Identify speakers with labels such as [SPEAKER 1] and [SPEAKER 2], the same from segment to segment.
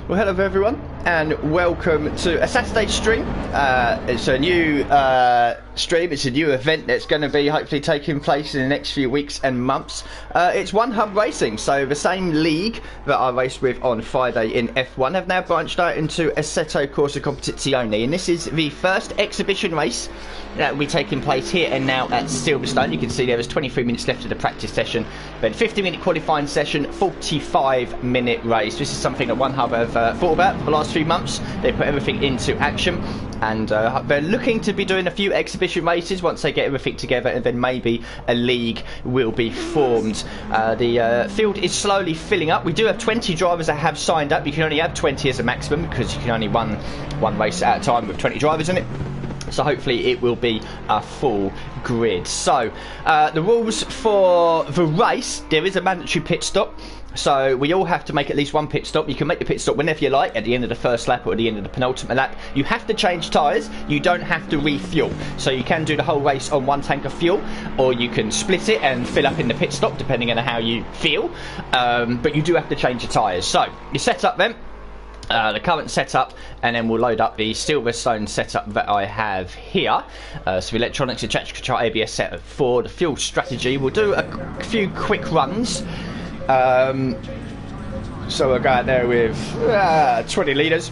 [SPEAKER 1] Well, hello everyone, and welcome to a Saturday stream. It's a new stream, it's a new event that's going to be hopefully taking place in the next few weeks and months. It's One Hub Racing, so the same league that I raced with on Friday in F1 have now branched out into Assetto Corsa Competizione, and this is the first exhibition race that will be taking place here and now at Silverstone. You can see there was 23 minutes left of the practice session, then 50-minute qualifying session, 45-minute race. This is something that One Hub have thought about for the last few months. They put everything into action, and they're looking to be doing a few exhibition races once they get everything together, and then maybe a league will be formed. The field is slowly filling up. We do have 20 drivers that have signed up. You can only have 20 as a maximum because you can only run one race at a time with 20 drivers in it. So hopefully it will be a full grid. So the rules for the race: there is a mandatory pit stop. So we all have to make at least one pit stop. You can make the pit stop whenever you like, at the end of the first lap or at the end of the penultimate lap. You have to change tyres. You don't have to refuel. So you can do the whole race on one tank of fuel, or you can split it and fill up in the pit stop, depending on how you feel. But you do have to change your tyres. So you set up then. The current setup, and then we'll load up the Silverstone setup that I have here. So the electronics, the traction control, ABS setup for the fuel strategy. We'll do a few quick runs. So we'll go out there with 20 litres.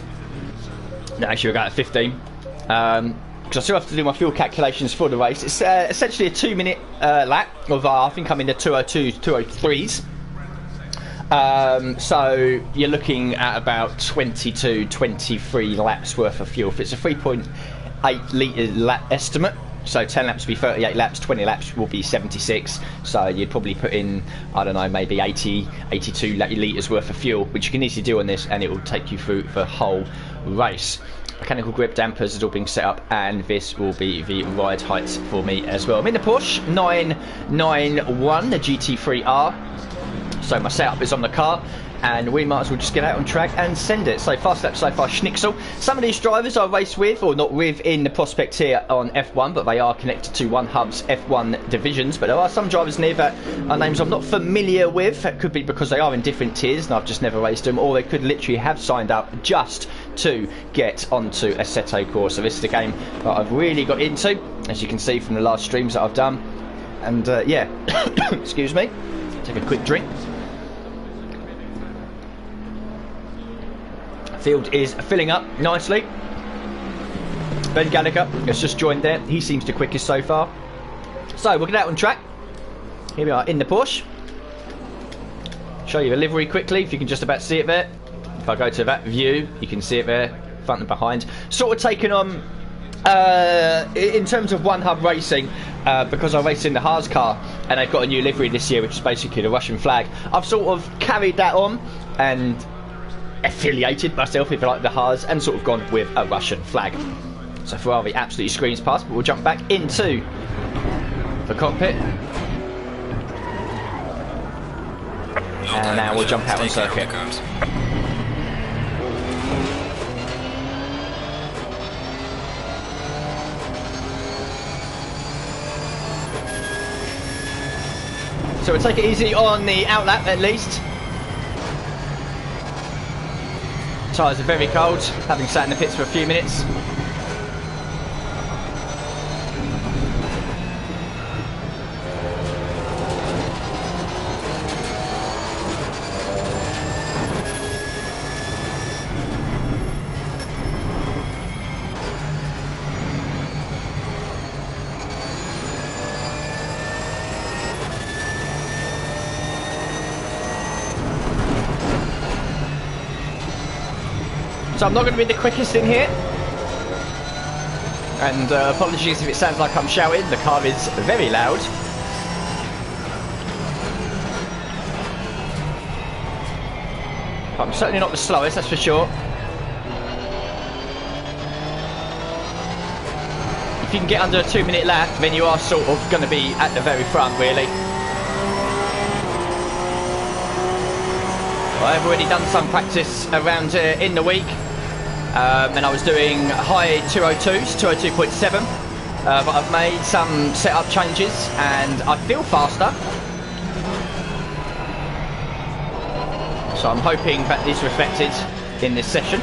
[SPEAKER 1] No, actually we'll go at 15. Because I still have to do my fuel calculations for the race. It's essentially a 2-minute lap of I think I'm in the 202s, 203s. So you're looking at about 22, 23 laps worth of fuel. If it's a 3.8 litre lap estimate, so 10 laps will be 38 laps, 20 laps will be 76. So you'd probably put in, I don't know, maybe 80, 82 litres worth of fuel, which you can easily do on this, and it will take you through the whole race. Mechanical grip dampers is all being set up, and this will be the ride height for me as well. I'm in the Porsche 991, the GT3R. So my setup is on the car, and we might as well just get out on track and send it. So fast lap so far, Schnitzel. Some of these drivers I race with, or not with, in the prospect here on F1, but they are connected to One Hub's F1 divisions. But there are some drivers near that are names I'm not familiar with. That could be because they are in different tiers and I've just never raced them, or they could literally have signed up just to get onto Assetto Corsa. So this is the game that I've really got into, as you can see from the last streams that I've done. And yeah, excuse me, take a quick drink. Field is filling up nicely. Ben Gallagher has just joined there. He seems the quickest so far. So we'll get out on track. Here we are in the Porsche. Show you the livery quickly, if you can just about see it there. If I go to that view, you can see it there, front and behind. Sort of taken on, in terms of One Hub Racing, because I race in the Haas car, and they've got a new livery this year, which is basically the Russian flag. I've sort of carried that on and affiliated myself, if you like, the Haas, and sort of gone with a Russian flag. So Ferrari absolutely screams past, but we'll jump back into the cockpit. And now we'll jump out on circuit. So we'll take it easy on the outlap at least. Tyres are very cold, having sat in the pits for a few minutes. So I'm not going to be the quickest in here, and apologies if it sounds like I'm shouting, the car is very loud. I'm certainly not the slowest, that's for sure. If you can get under a 2-minute lap, then you are sort of going to be at the very front, really. I've already done some practice around in the week, and I was doing high 202s, 202.7, but I've made some setup changes and I feel faster. So I'm hoping that is reflected in this session.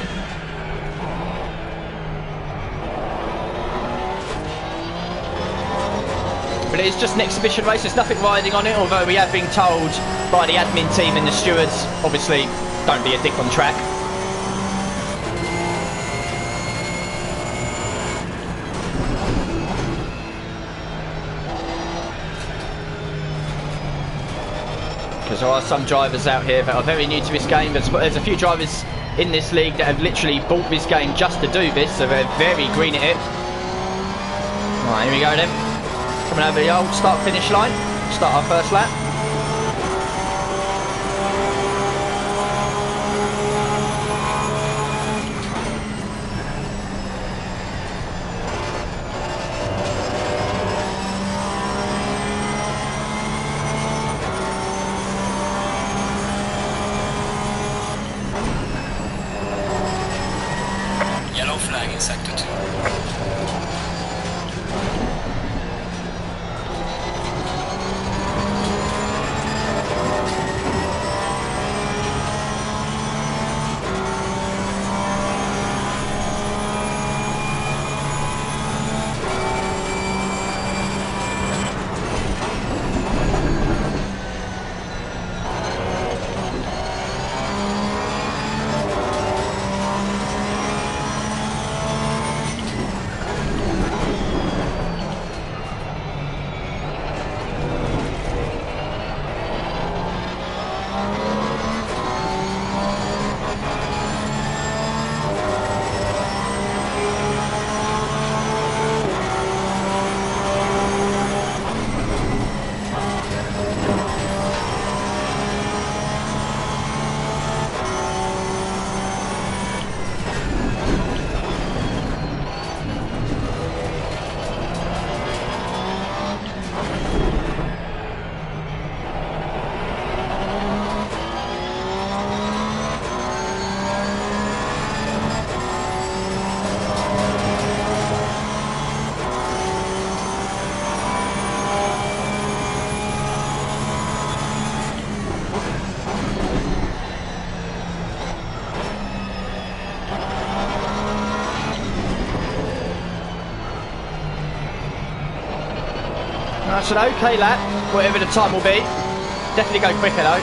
[SPEAKER 1] But it's just an exhibition race, there's nothing riding on it, although we have been told by the admin team and the stewards, obviously, don't be a dick on track. Because there are some drivers out here that are very new to this game. There's a few drivers in this league that have literally bought this game just to do this, so they're very green at it. Right, here we go then. Coming over the old start-finish line. Start our first lap.
[SPEAKER 2] Yellow flag in sector 2.
[SPEAKER 1] That's an okay lap, whatever the time will be. Definitely go quicker though.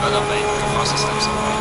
[SPEAKER 2] Well done, mate. The fastest lap so far.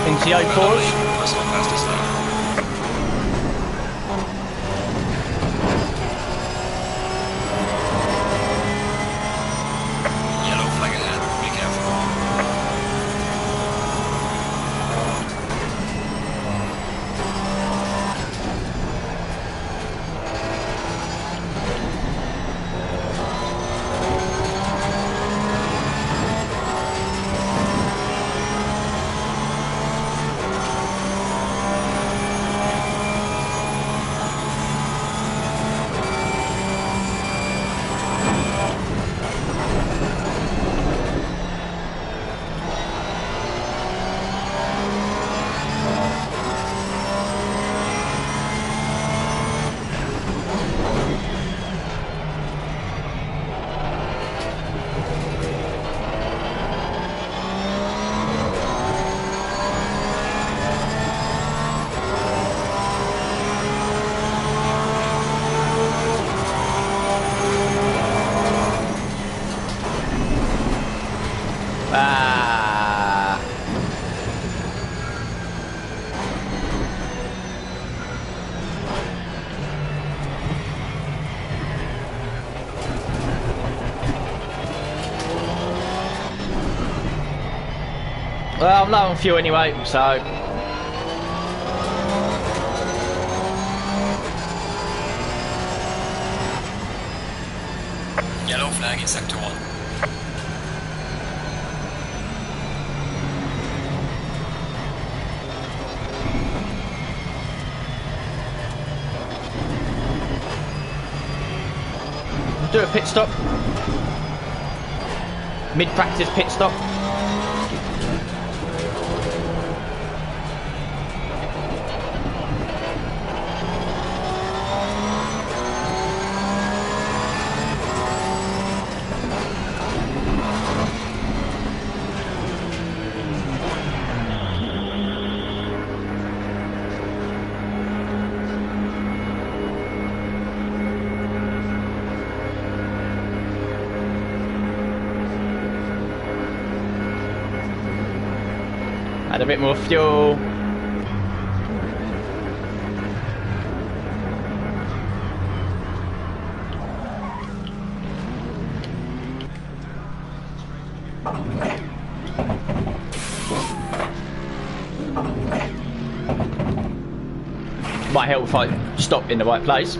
[SPEAKER 1] NTO pause.
[SPEAKER 2] That's not fast as that.
[SPEAKER 1] Well, I'm low on fuel anyway, so...
[SPEAKER 2] Yellow flag in sector 1.
[SPEAKER 1] Do a pit stop. Mid-practice pit stop. Add a bit more fuel. Might help if I stop in the right place.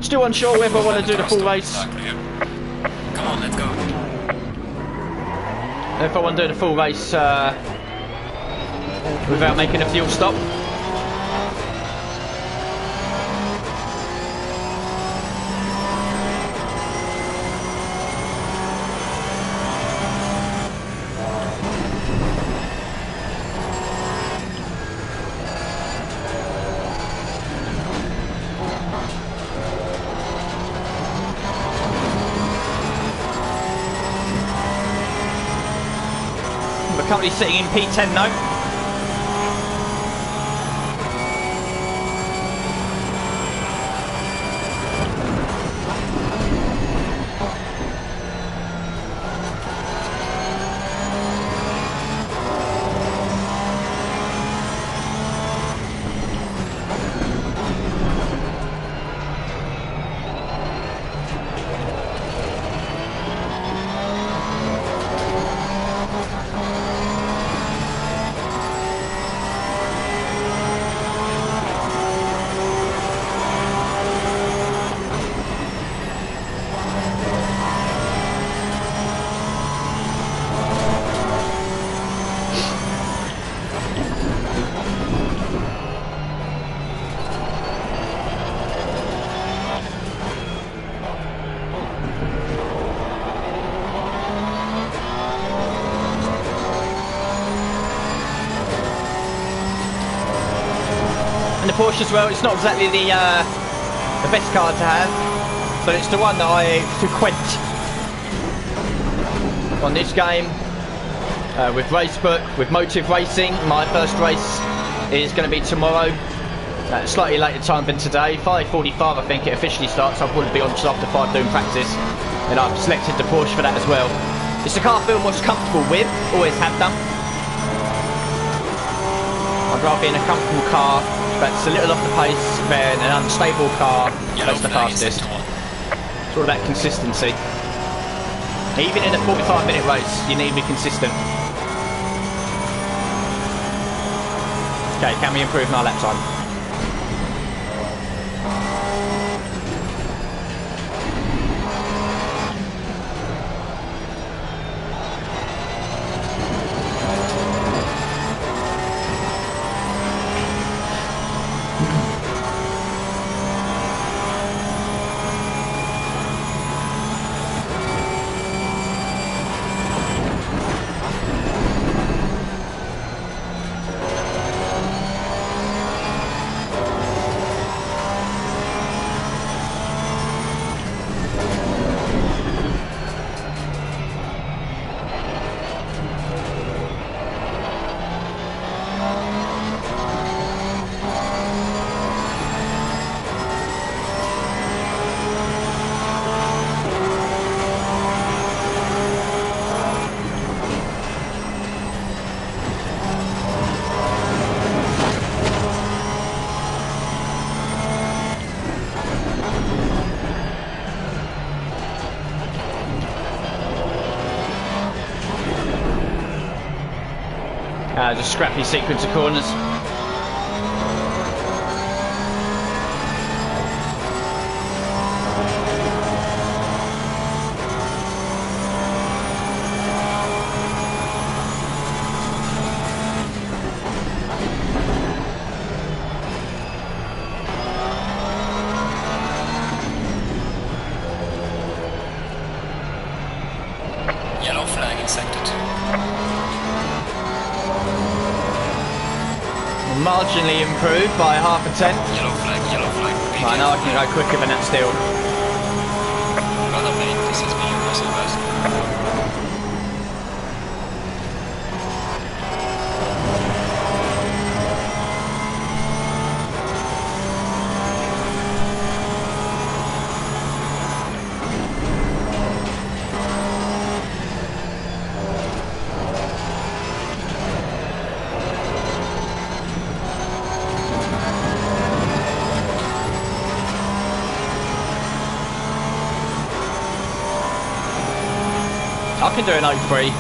[SPEAKER 1] Still unsure whether I want to do the full race.
[SPEAKER 2] Come on, let's go.
[SPEAKER 1] If I want to do the full race without making a fuel stop. We're currently sitting in P10 now. And the Porsche as well, it's not exactly the best car to have, but it's the one that I frequent on this game. With Racebook, with Motive Racing, my first race is going to be tomorrow at a slightly later time than today. 5:45 I think it officially starts. I'll probably be on just after 5 doing practice, and I've selected the Porsche for that as well. It's the car I feel most comfortable with, always have done. I'd rather be in a comfortable car that's a little off the pace than an unstable car that's the fastest. It's all about consistency. Even in a 45-minute race, you need to be consistent. Okay, can we improve our lap time? Just scrappy sequence of corners.
[SPEAKER 2] Yellow flag in sector 2.
[SPEAKER 1] Marginally improved by half a tenth.
[SPEAKER 2] Yellow flag, yellow flag.
[SPEAKER 1] I know I can go quicker than that still.
[SPEAKER 2] Brother mate, this has been your Silverstone.
[SPEAKER 1] I can do an 03.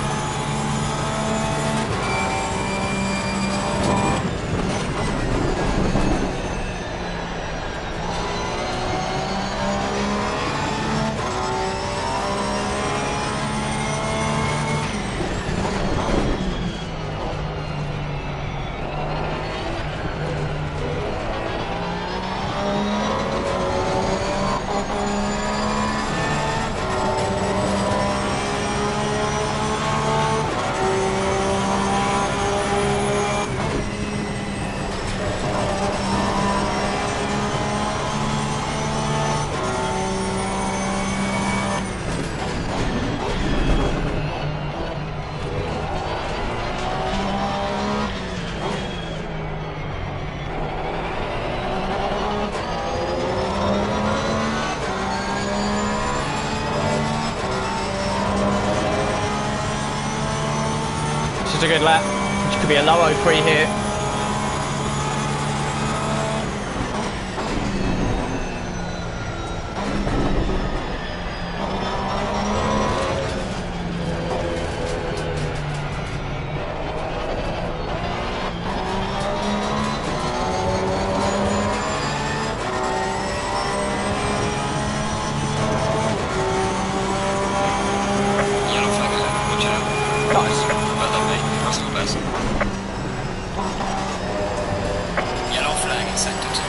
[SPEAKER 1] This is a good lap, which could be a low 03 here.
[SPEAKER 2] Yellow flag ahead, watch out.
[SPEAKER 1] Nice.
[SPEAKER 2] Well done mate, personal best. Yellow flag in sector 2.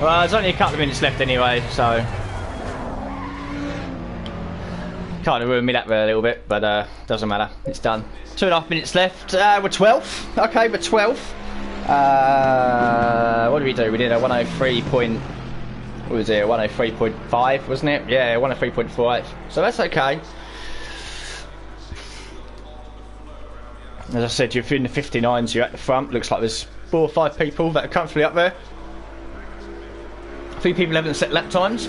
[SPEAKER 2] Well, there's only a couple of minutes left anyway, so kind of ruined me that a little bit, but doesn't matter. It's done. 2.5 minutes left. We're 12th. Okay, we're 12th. What did we do? We did a 103 point. What was it? 103.5, wasn't it? Yeah, 103.5. So that's okay. As I said, if you're in the 59s, you're at the front. Looks like there's 4 or 5 people that are comfortably up there. A few people haven't set lap times.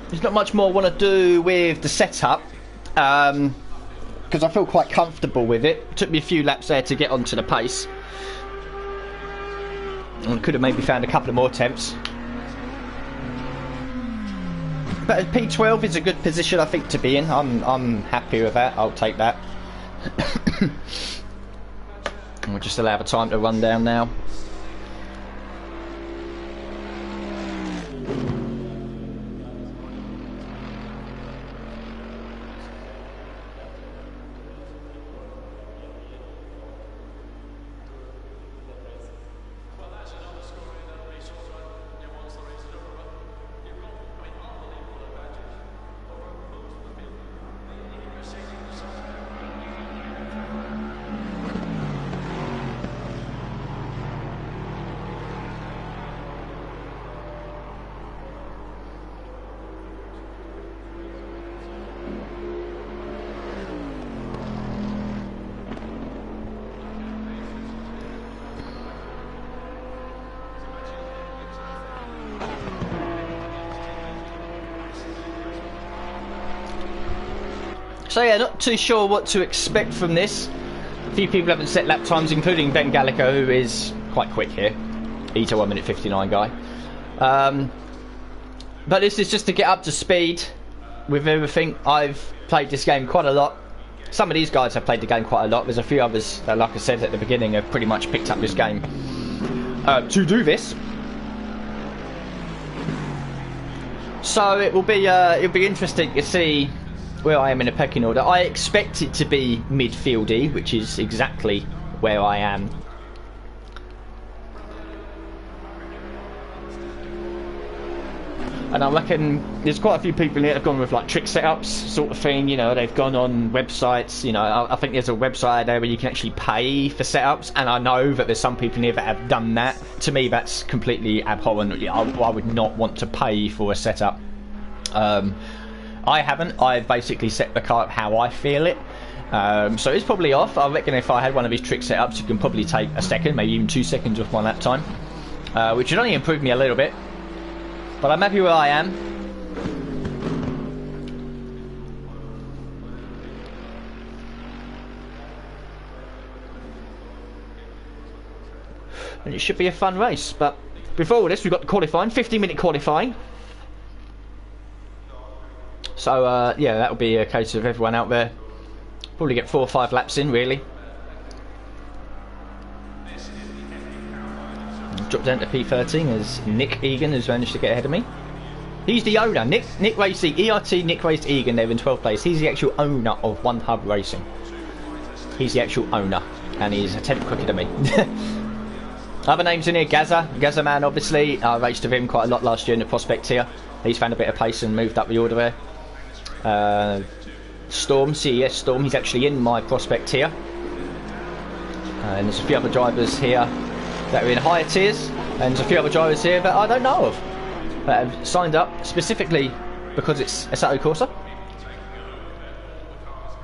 [SPEAKER 2] There's not much more I want to do with the setup, because I feel quite comfortable with it. It took me a few laps there to get onto the pace. I could have maybe found a couple of more attempts. But P12 is a good position, I think, to be in. I'm happy with that. I'll take that. And we'll just allow the time to run down now. So yeah, not too sure what to expect from this. A few people haven't set lap times, including Ben Gallico, who is quite quick here. He's a 1 minute 59 guy. But this is just to get up to speed with everything. I've played this game quite a lot. Some of these guys have played the game quite a lot. There's a few others that, like I said at the beginning, have pretty much picked up this game to do this. So it'll be interesting to see where I am in a pecking order. I expect it to be midfieldy, which is exactly where I am. And I reckon there's quite a few people here that have gone with like trick setups sort of thing, you know, they've gone on websites, you know, I think there's a website there where you can actually pay for setups, and I know that there's some people here that have done that. To me, that's completely abhorrent. I would not want to pay for a setup. I haven't. I've basically set the car up how I feel it. So it's probably off. I reckon if I had one of these trick setups, you can probably take a second, maybe even 2 seconds off my lap time, which would only improve me a little bit. But I'm happy where I am. And it should be a fun race. But before all this, we've got the qualifying, 50-minute qualifying. So yeah, that'll be a case of everyone out there probably get 4 or 5 laps in, really. Drop down to P13 as Nick Egan has managed to get ahead of me. He's the owner. Nick Racing, ERT Nick Raced Egan there in 12th place. He's the actual owner of One Hub Racing. He's the actual owner, and he's a 10th quicker than me. Other names in here, Gaza Man, obviously. I raced with him quite a lot last year in the prospect tier. He's found a bit of pace and moved up the order there. Storm, CES Storm, he's actually in my prospect tier. And there's a few other drivers here that are in higher tiers, and there's a few other drivers here that I don't know of that have signed up specifically because it's Assetto Corsa.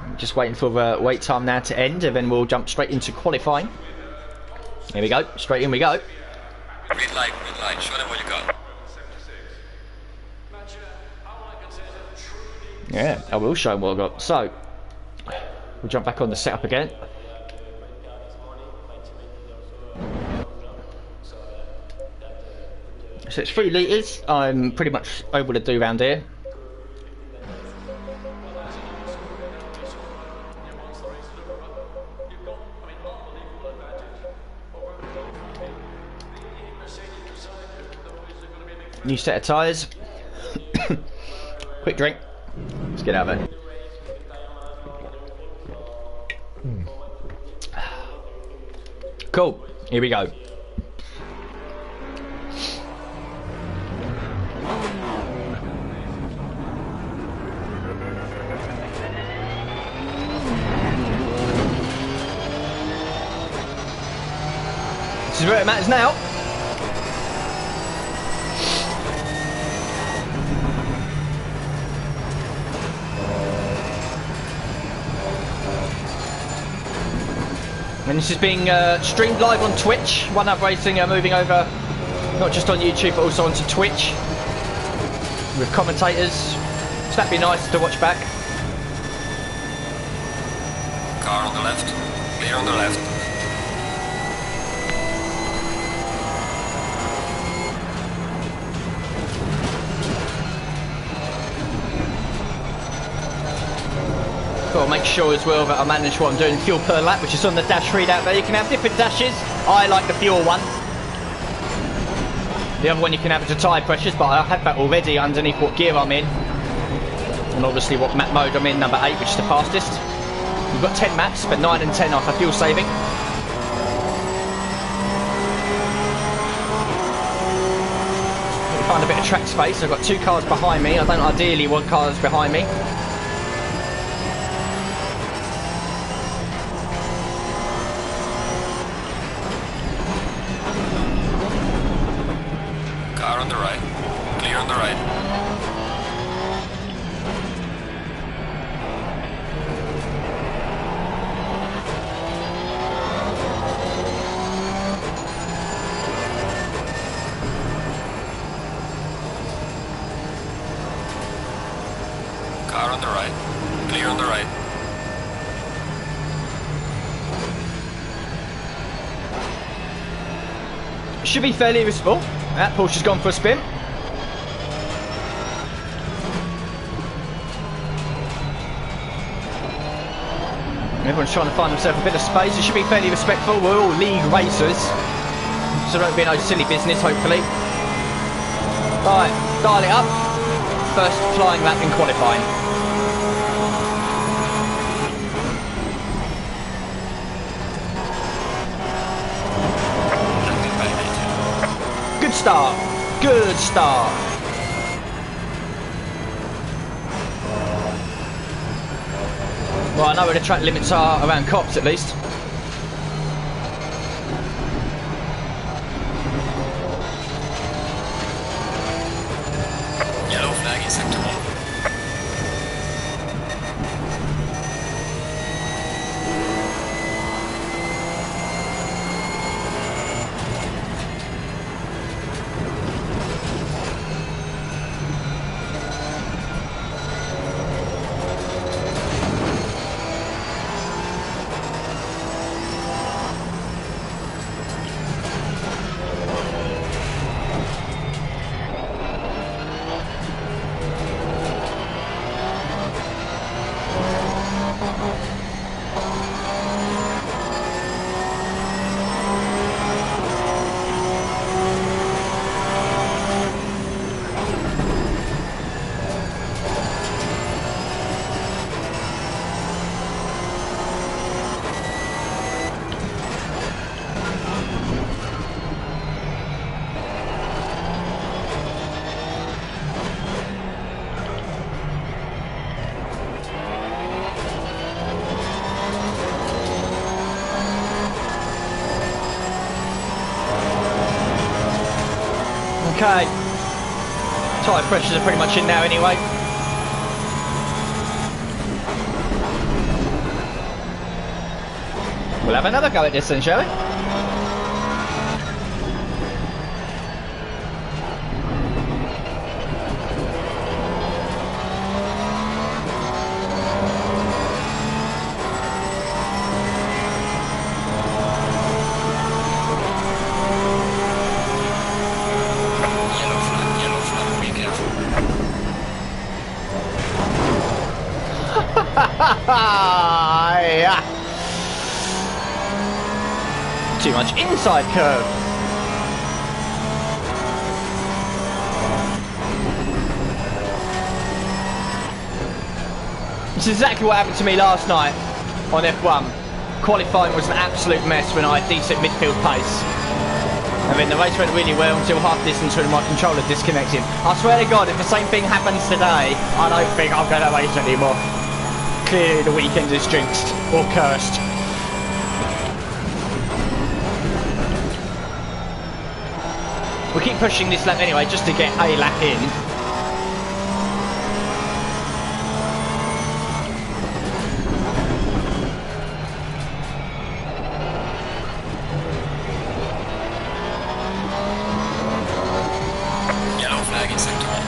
[SPEAKER 2] I'm just waiting for the wait time now to end, and then we'll jump straight into qualifying. Here we go, straight in we go.
[SPEAKER 3] Green light, show them what you got.
[SPEAKER 2] Yeah, I will show them what I've got. So, we'll jump back on the setup again. So it's 3 litres, I'm pretty much able to do round here. New set of tyres. Quick drink. Let's get out of there. Cool, here we go. This is where it matters now. And this is being streamed live on Twitch. One Up Racing are moving over, not just on YouTube, but also onto Twitch with commentators. So that'd be nice to watch back.
[SPEAKER 3] Car on the left, clear on the left.
[SPEAKER 2] Cool, to make sure as well that I manage what I'm doing. Fuel per lap, which is on the dash readout there. You can have different dashes. I like the fuel one. The other one you can have is the tyre pressures, but I have that already underneath what gear I'm in. And obviously what map mode I'm in, number 8, which is the fastest. You've got 10 maps, but 9 and 10 are for fuel saving. Find a bit of track space. I've got 2 cars behind me. I don't ideally want cars behind me.
[SPEAKER 3] Car on the right. Clear on the right. Car on the right. Clear on the right.
[SPEAKER 2] Should be fairly visible. That Porsche's gone for a spin. Everyone's trying to find themselves a bit of space. It should be fairly respectful. We're all league racers, so don't be no silly business, hopefully. Right, dial it up. First flying lap in qualifying. Good start. Good start. Well, I know where the track limits are around Cops at least.
[SPEAKER 3] Yellow flag in sector 1.
[SPEAKER 2] Okay. Tyre pressures are pretty much in now anyway. We'll have another go at this then, shall we? Yeah. Too much inside curve. This is exactly what happened to me last night on F1. Qualifying was an absolute mess when I had decent midfield pace. I mean, the race went really well until half distance when my controller disconnected. I swear to God, if the same thing happens today, I don't think I'm going to race anymore. Clearly the weekend is jinxed or cursed. We'll keep pushing this lap anyway, just to get a lap in.
[SPEAKER 3] Yellow flag in sector 1.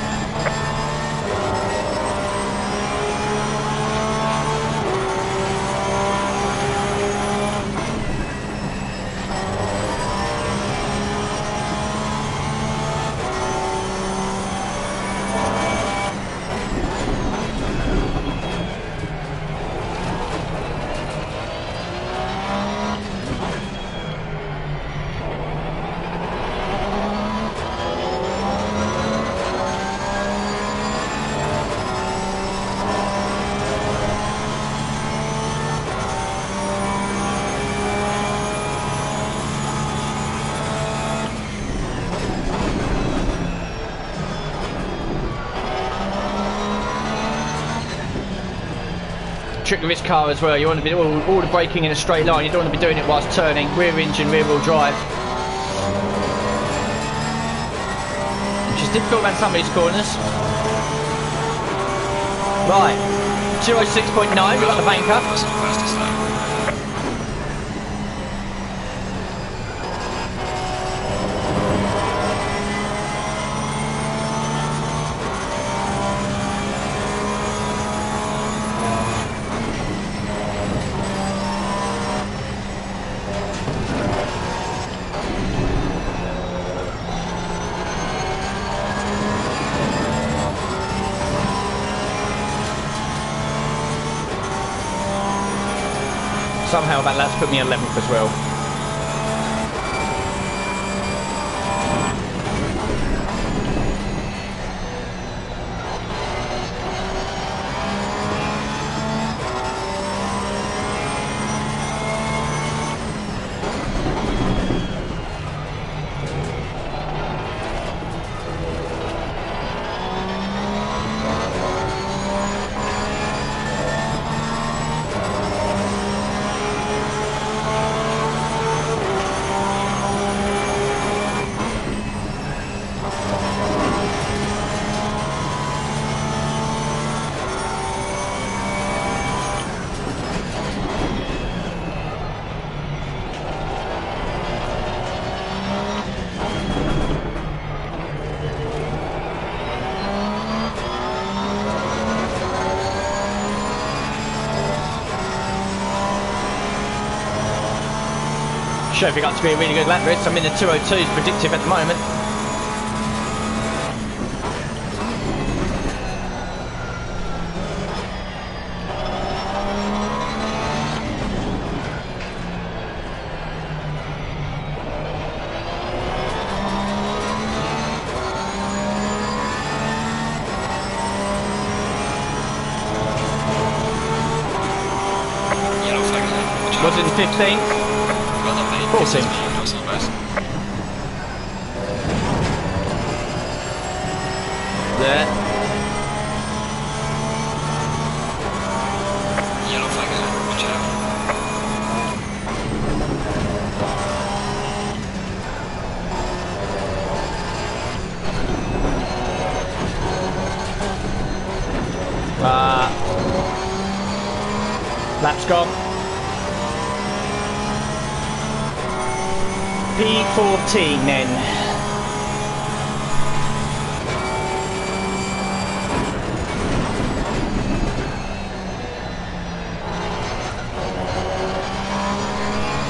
[SPEAKER 2] trick with this car as well. You want to be all the braking in a straight line. You don't want to be doing it whilst turning. Rear engine, rear wheel drive. Which is difficult around some of these corners. Right, 206.9, we've got the bank up.
[SPEAKER 3] That's not fastest though.
[SPEAKER 2] Somehow that lap's put me 11th as well. Shaping up to be a really good lap race. I'm in the 202s predictive at the moment.
[SPEAKER 3] Yellow flag ahead.
[SPEAKER 2] Was it 15?
[SPEAKER 3] Well done, mate.
[SPEAKER 2] 14.
[SPEAKER 3] That's not bad.
[SPEAKER 2] There.
[SPEAKER 3] Yellow flag ahead. Watch out.
[SPEAKER 2] Lap's gone. P14 then.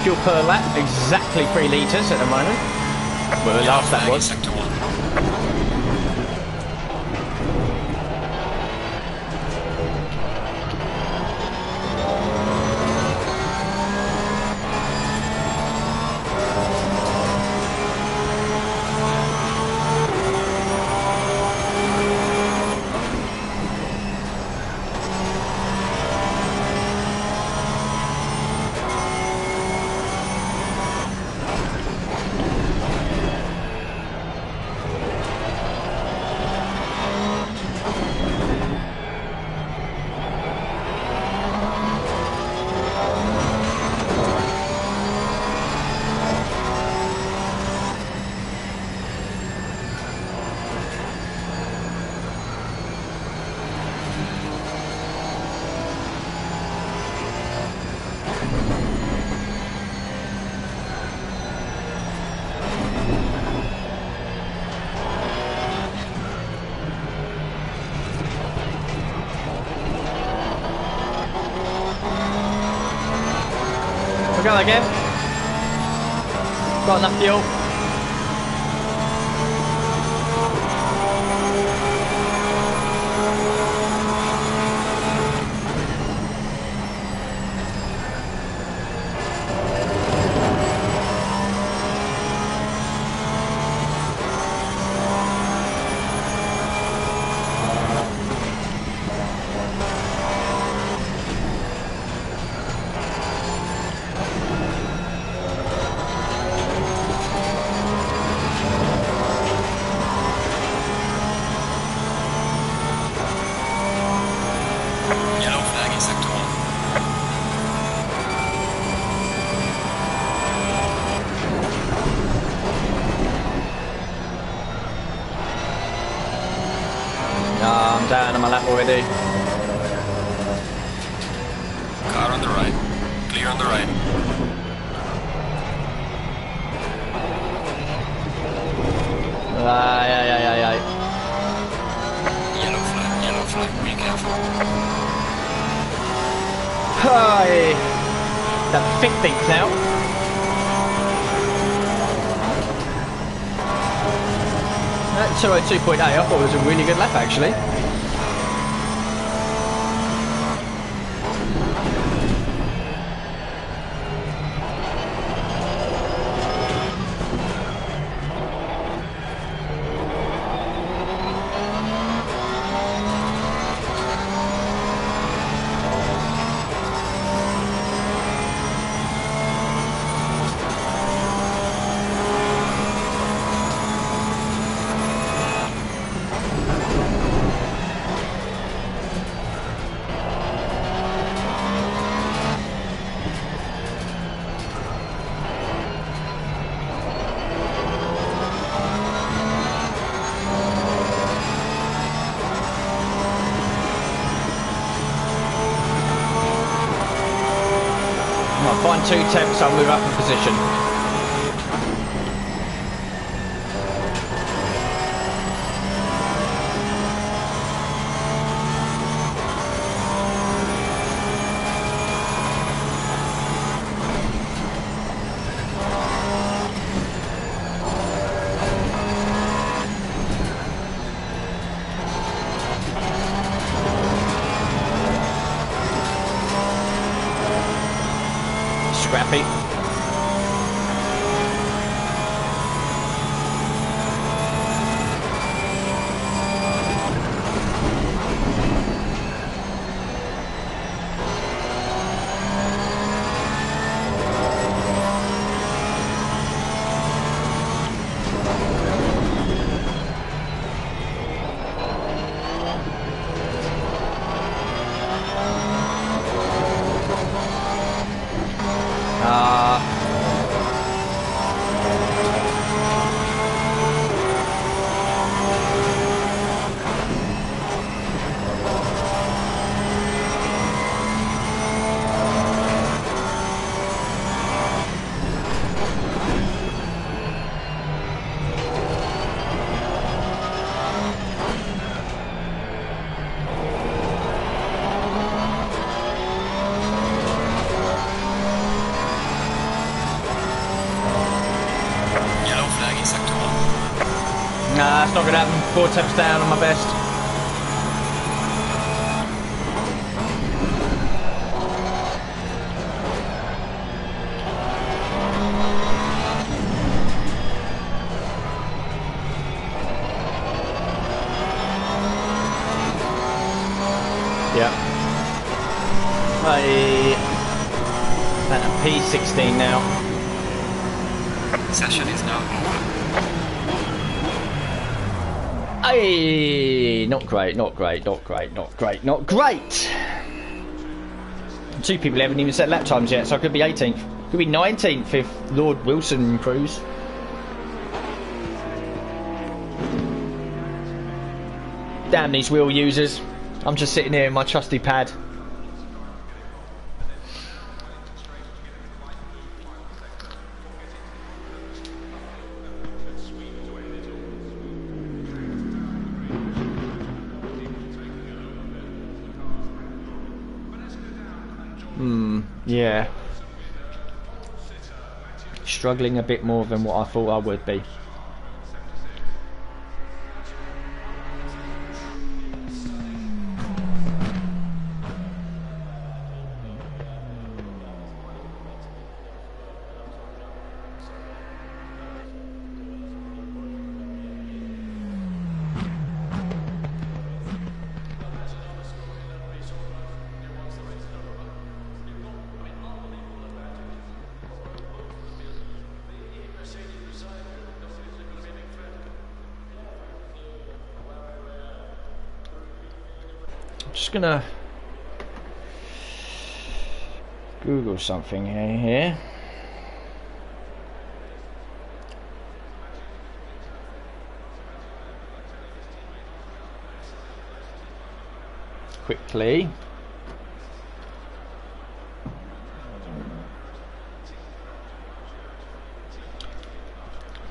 [SPEAKER 2] Fuel per lap, exactly 3 litres at the moment. Well, the last lap was.
[SPEAKER 3] Sector 1.
[SPEAKER 2] We'll go again. Got enough fuel. do.
[SPEAKER 3] Car on the right. Clear on the right.
[SPEAKER 2] Aye.
[SPEAKER 3] Yellow flag, be careful.
[SPEAKER 2] Hi. That thick thing's out. That 202.8, I thought it was a really good lap actually. Find 2 temps, I'll move up in position. Scrappy. Nah, it's not going to happen. 4 temps down on my best. Yeah. At a P16 now.
[SPEAKER 3] Session is now over.
[SPEAKER 2] Hey, not great. 2 people haven't even set lap times yet, so I could be 18th. Could be 19th if Lord Wilson improves. Damn these wheel users. I'm just sitting here in my trusty pad. Yeah. Struggling a bit more than what I thought I would be. Just gonna Google something here. quickly.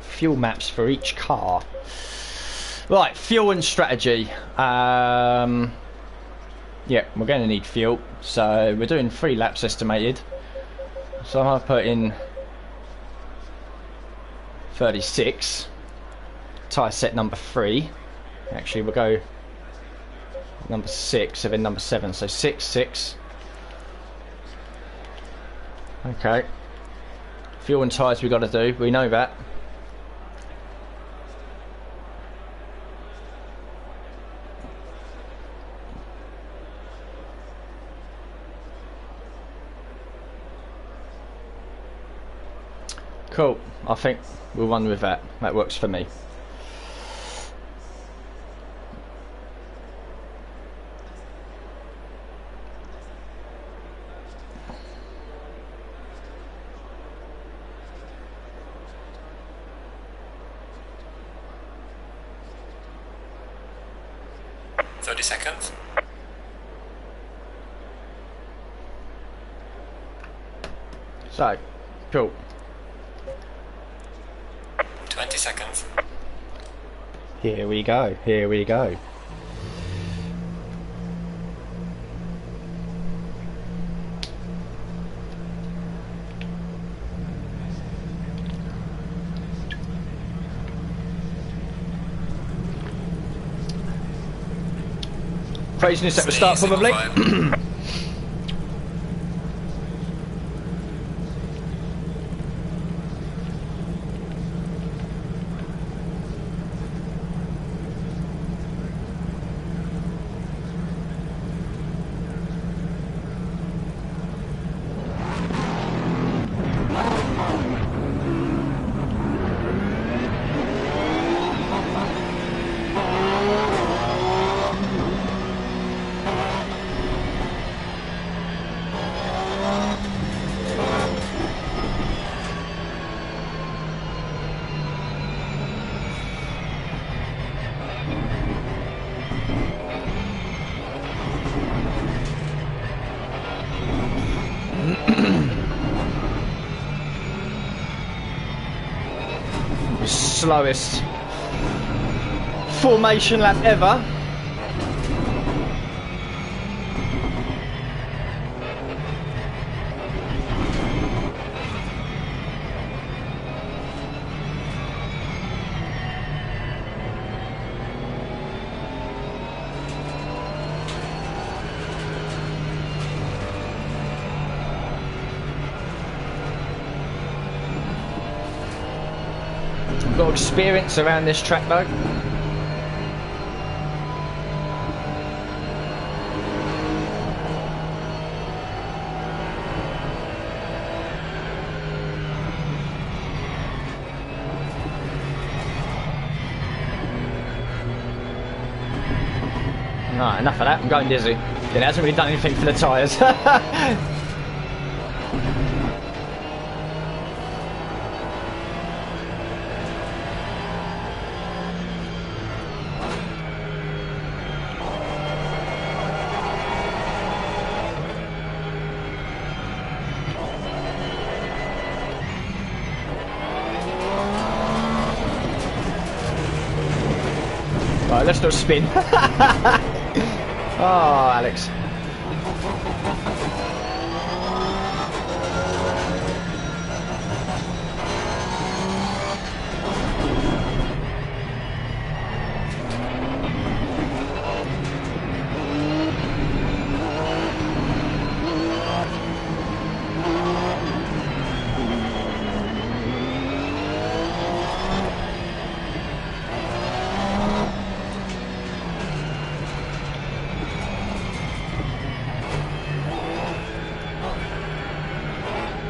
[SPEAKER 2] Fuel maps for each car. Right, fuel and strategy. Yeah, we're going to need fuel. So we're doing 3 laps estimated. So I'm going to put in 36. Tyre set number 3. Actually, we'll go number 6 and then number 7. So 6, 6. Okay. Fuel and tyres we've got to do. We know that. Cool. I think we'll run with that. That works for me.
[SPEAKER 3] Seconds.
[SPEAKER 2] So, cool.
[SPEAKER 3] 20 seconds.
[SPEAKER 2] Here we go. Here we go. Craziness at the start, probably. Slowest formation lap ever. Got experience around this track though. Right, enough of that, I'm going dizzy. It hasn't really done anything for the tyres. Right, let's do a spin. Oh, Alex.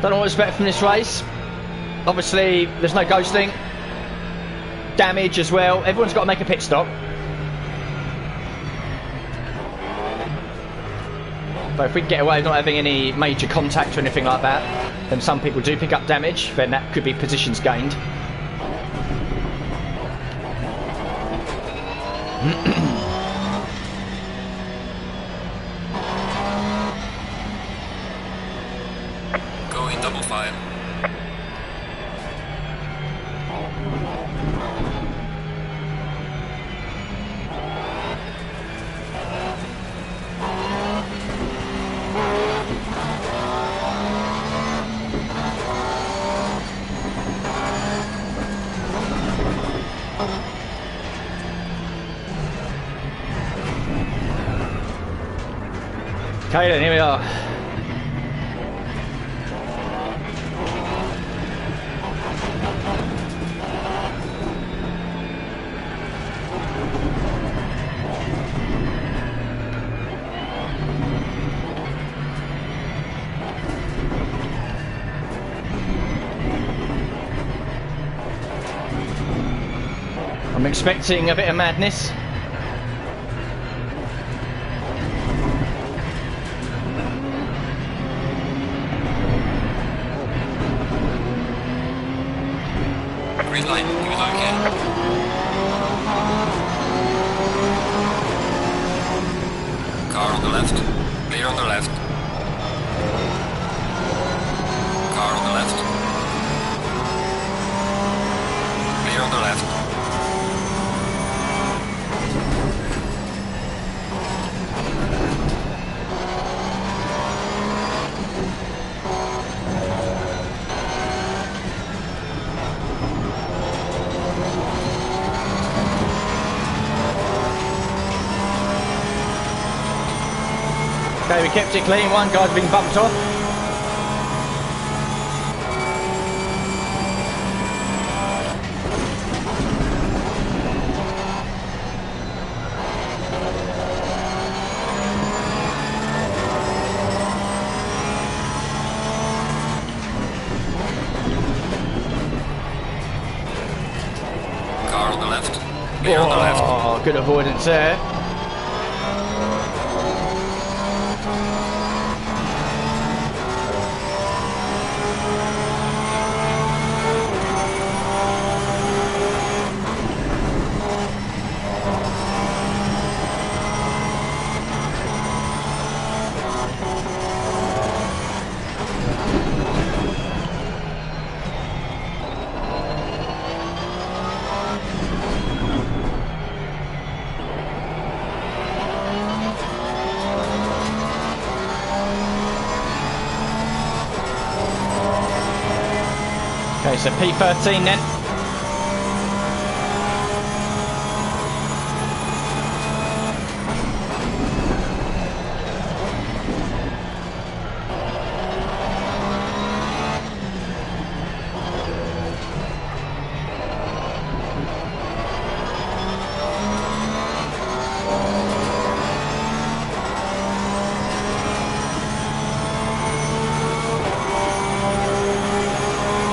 [SPEAKER 2] Don't know what's better from this race. Obviously, there's no ghosting. Damage as well. Everyone's got to make a pit stop. But if we can get away with not having any major contact or anything like that, then some people do pick up damage, then that could be positions gained.
[SPEAKER 3] double file.
[SPEAKER 2] Okay then, here we are. I'm expecting a bit of madness.
[SPEAKER 3] Green line, give it all you can. Car on the left. Clear on the left. Car on the left. Clear on the left.
[SPEAKER 2] Okay, we kept it clean. One guy's been bumped off.
[SPEAKER 3] Car on the left. Clear on the left.
[SPEAKER 2] Oh, good avoidance there. Okay, so P13 then.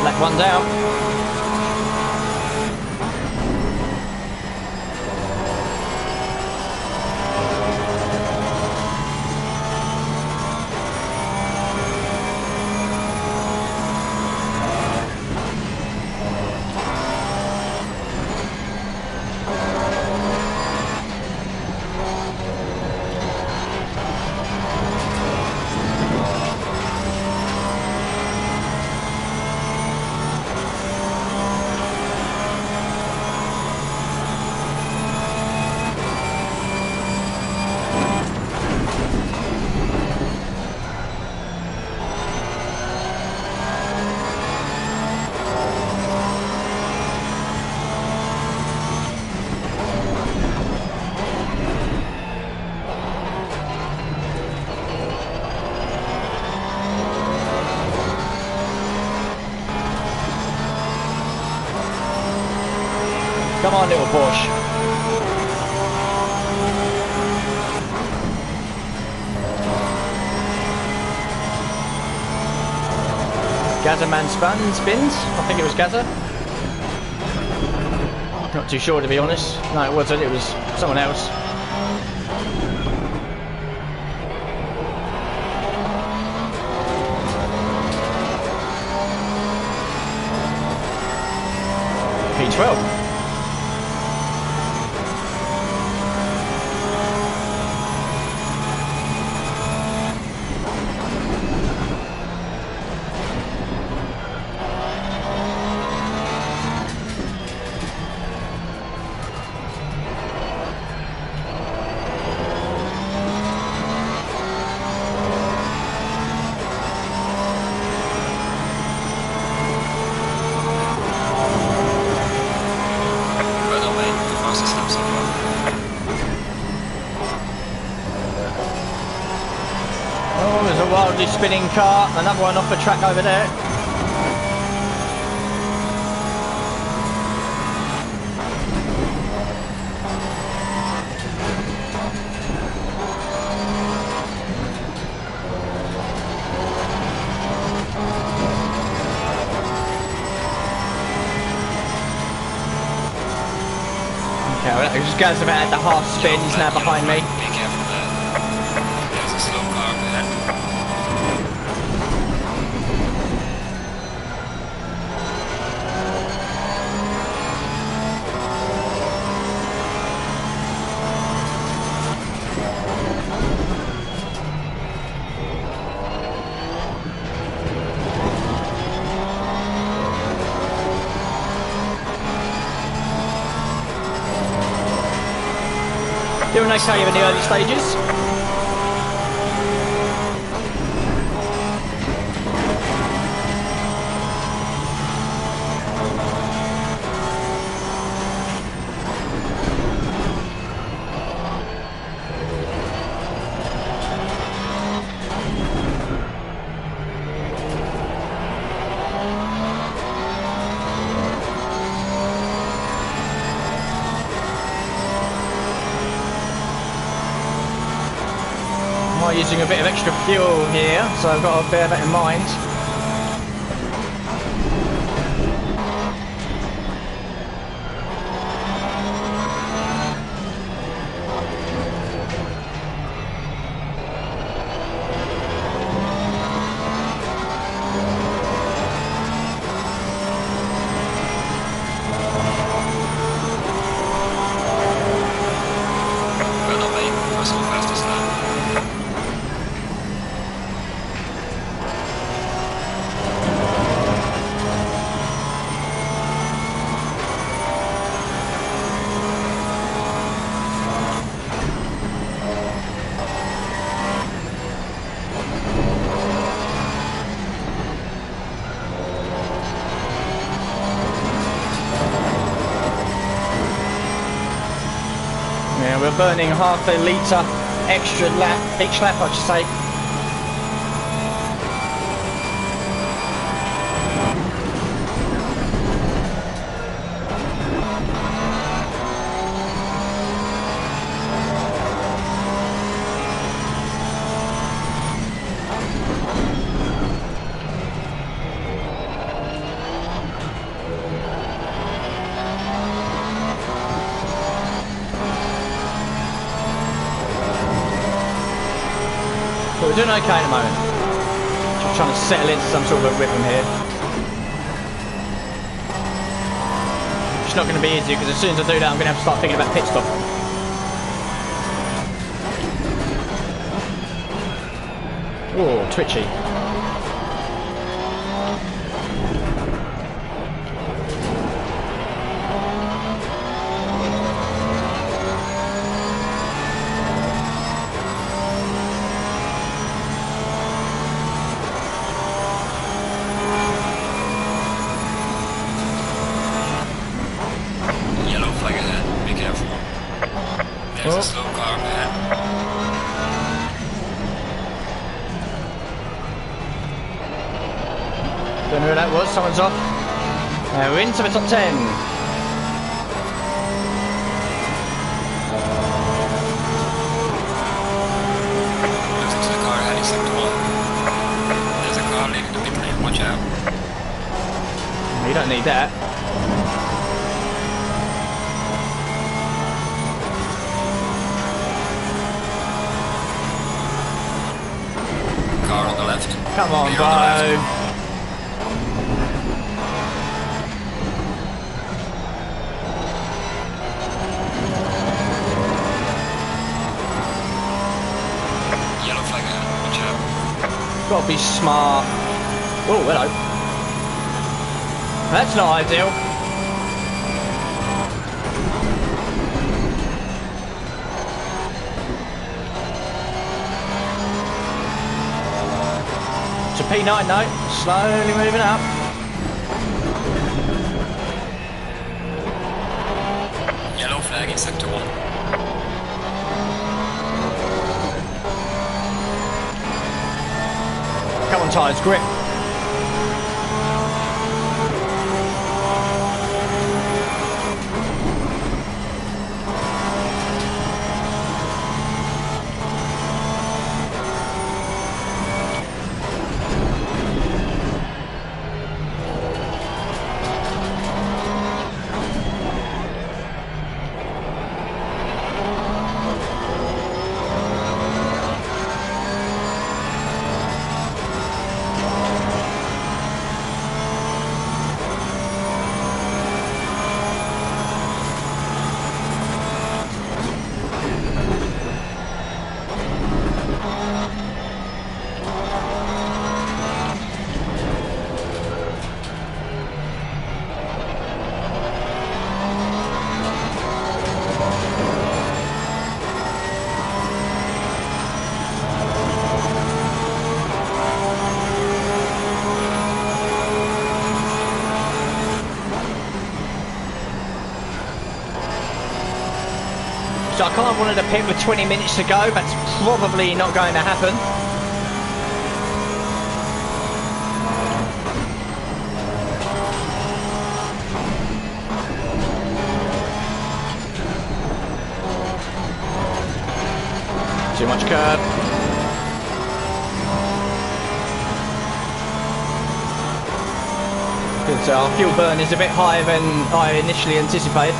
[SPEAKER 2] Black one's out. Come on, little Porsche. Gazzaman spins. I think it was Gazza. Not too sure, to be honest. No, it wasn't. It was someone else. P12. Lovely spinning car, another one off the track over there. Okay, well, he just goes about at the half spin, he's now behind me.
[SPEAKER 3] Be careful there. There's a slow car up ahead.
[SPEAKER 2] Doing okay in the early stages. Using a bit of extra fuel here, so I've got to bear that in mind.
[SPEAKER 3] Well done, mate. First and fastest lap.
[SPEAKER 2] Yeah, we're burning half a litre extra lap, each lap I should say. But we're doing okay at the moment. Just trying to settle into some sort of a rhythm here. It's not going to be easy because as soon as I do that I'm going to have to start thinking about pit stop. Oh, twitchy.
[SPEAKER 3] Yellow flag ahead. Be careful. There's a slow car up ahead.
[SPEAKER 2] Don't know who that was, someone's off. We're into the top 10.
[SPEAKER 3] Looks into the car ahead in sector 1. There's a car leaving the pit lane. Watch out.
[SPEAKER 2] You don't need that.
[SPEAKER 3] Car on the left.
[SPEAKER 2] Come on,
[SPEAKER 3] Clear on the left.
[SPEAKER 2] bro.
[SPEAKER 3] Yellow flag ahead. Watch out.
[SPEAKER 2] Gotta be smart. Oh, hello. That's not ideal. It's a P9 though, slowly moving up.
[SPEAKER 3] Yellow flag in sector 1.
[SPEAKER 2] Come on, tyres, grip. So I kind of wanted to pit with 20 minutes to go. That's probably not going to happen. Too much curb. Because our fuel burn is a bit higher than I initially anticipated.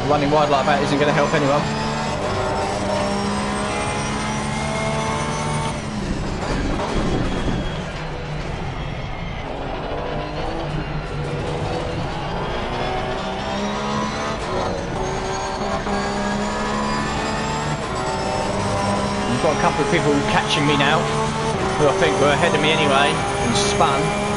[SPEAKER 2] Running wide like that isn't going to help anyone. I've got a couple of people catching me now, who I think were ahead of me anyway, and spun.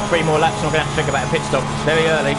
[SPEAKER 2] Three more laps and I'm going to have to think about a pit stop. It's very early.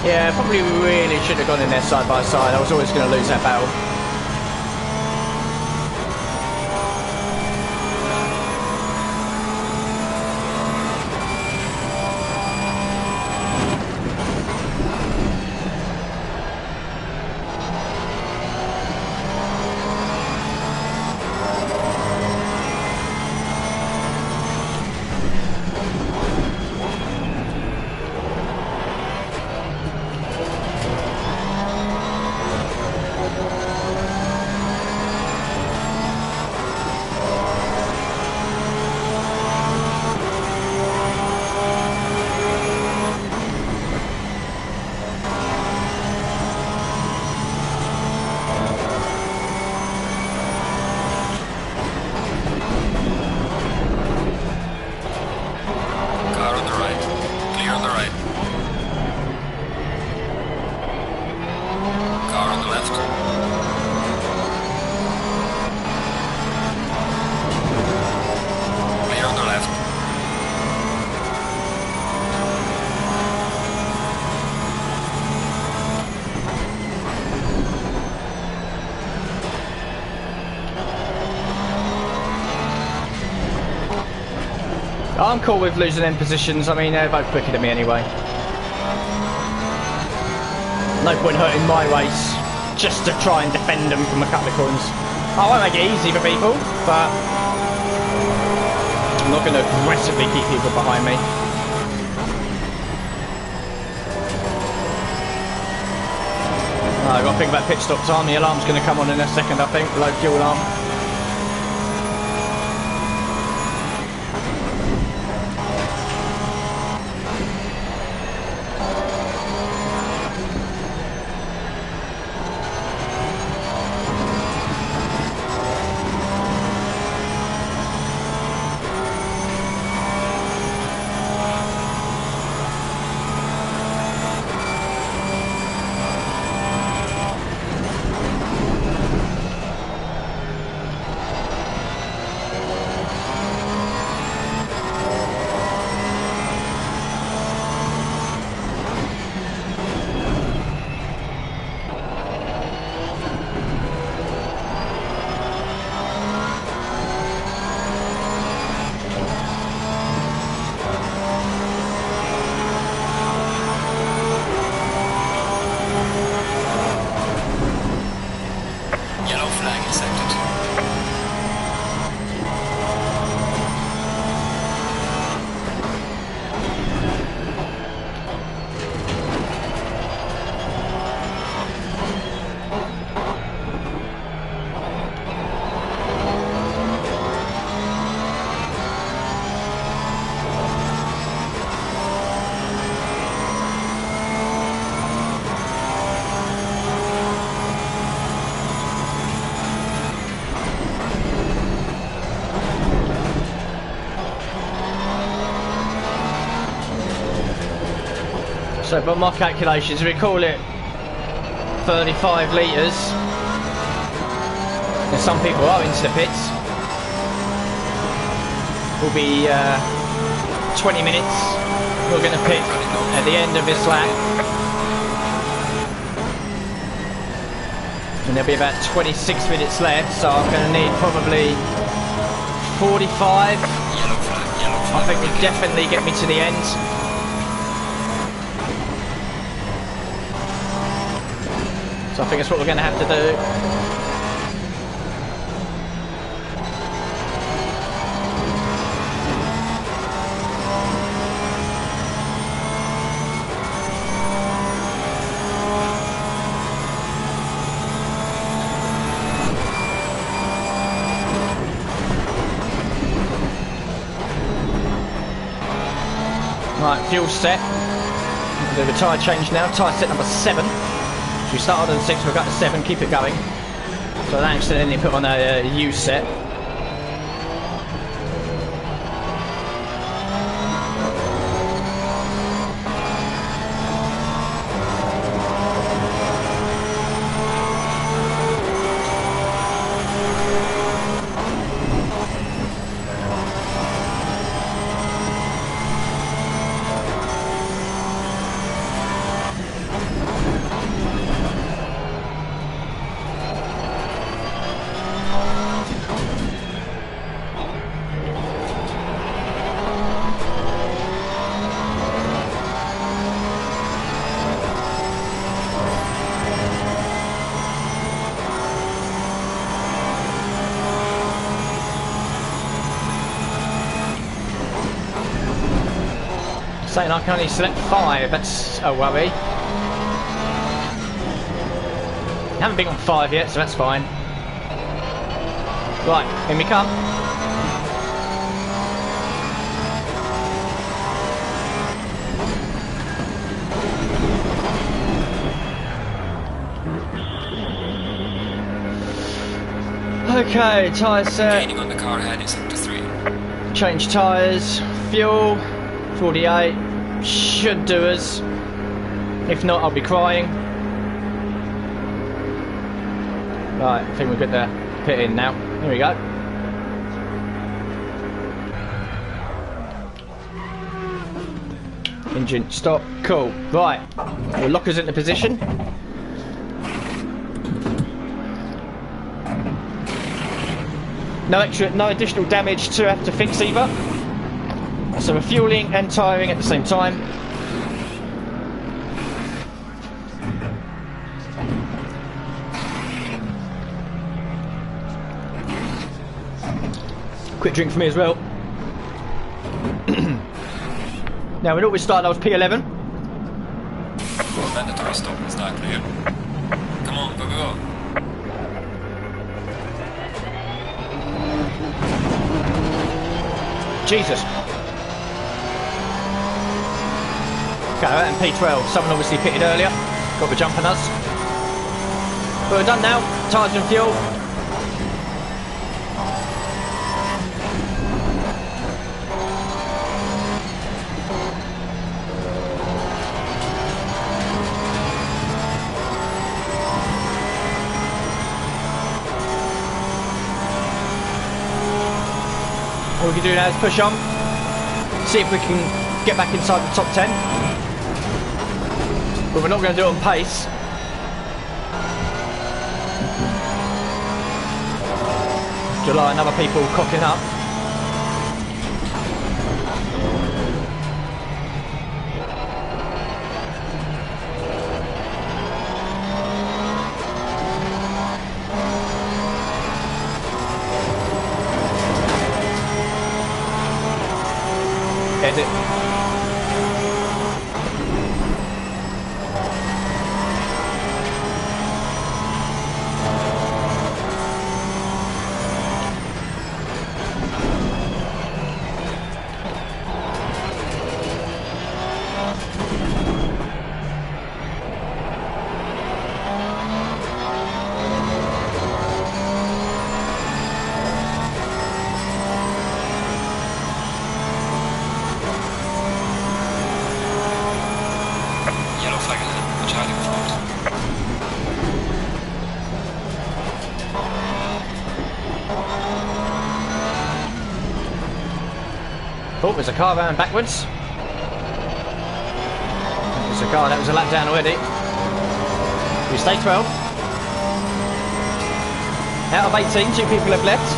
[SPEAKER 2] Yeah, probably really should have gone in there side by side. I was always going to lose that battle. I'm cool with losing them positions. I mean, they're both quicker than me anyway. No point hurting my race just to try and defend them from a couple of corners. I won't make it easy for people, but I'm not going to aggressively keep people behind me. I've got to think about pit stop time. The alarm's going to come on in a second, I think. Low fuel alarm. So by my calculations, we call it 35 litres. And some people are into the pits. Will be 20 minutes. We're going to pit at the end of this lap. And there'll be about 26 minutes left, so I'm going to need probably 45. I think will definitely get me to the end. So I think that's what we're going to have to do. Right, fuel set. We'll do the tyre change now. Tyre set number 7. We started on 6, we've got to 7, keep it going. So I accidentally put on a U set. Saying I can only select 5, that's a worry. Haven't been on 5 yet, so that's fine. Right, in we come. Okay, tyre set.
[SPEAKER 3] Gaining on the car ahead is up to 3.
[SPEAKER 2] Change tyres, fuel, 48. Should do us. If not, I'll be crying. Right, I think we've got the pit in now. Here we go. Engine stop. Cool. Right, we'll lock us into position. No additional damage to have to fix either. So we're fueling and tyring at the same time. Quick drink for me as well. Now, when we started, I was P11.
[SPEAKER 3] Mandatory stop is not clear. Come on, go, go, go.
[SPEAKER 2] Jesus. Okay, and P12. Someone obviously pitted earlier. Got the jump on us. But we're done now. Tyres and fuel. All we can do now is push on, see if we can get back inside the top 10. But we're not going to do it on pace. July and other people cocking up. Edit. Oh, there's a car going backwards. There's a car, that was a lap down already. We stay 12. Out of 18, 2 people have left.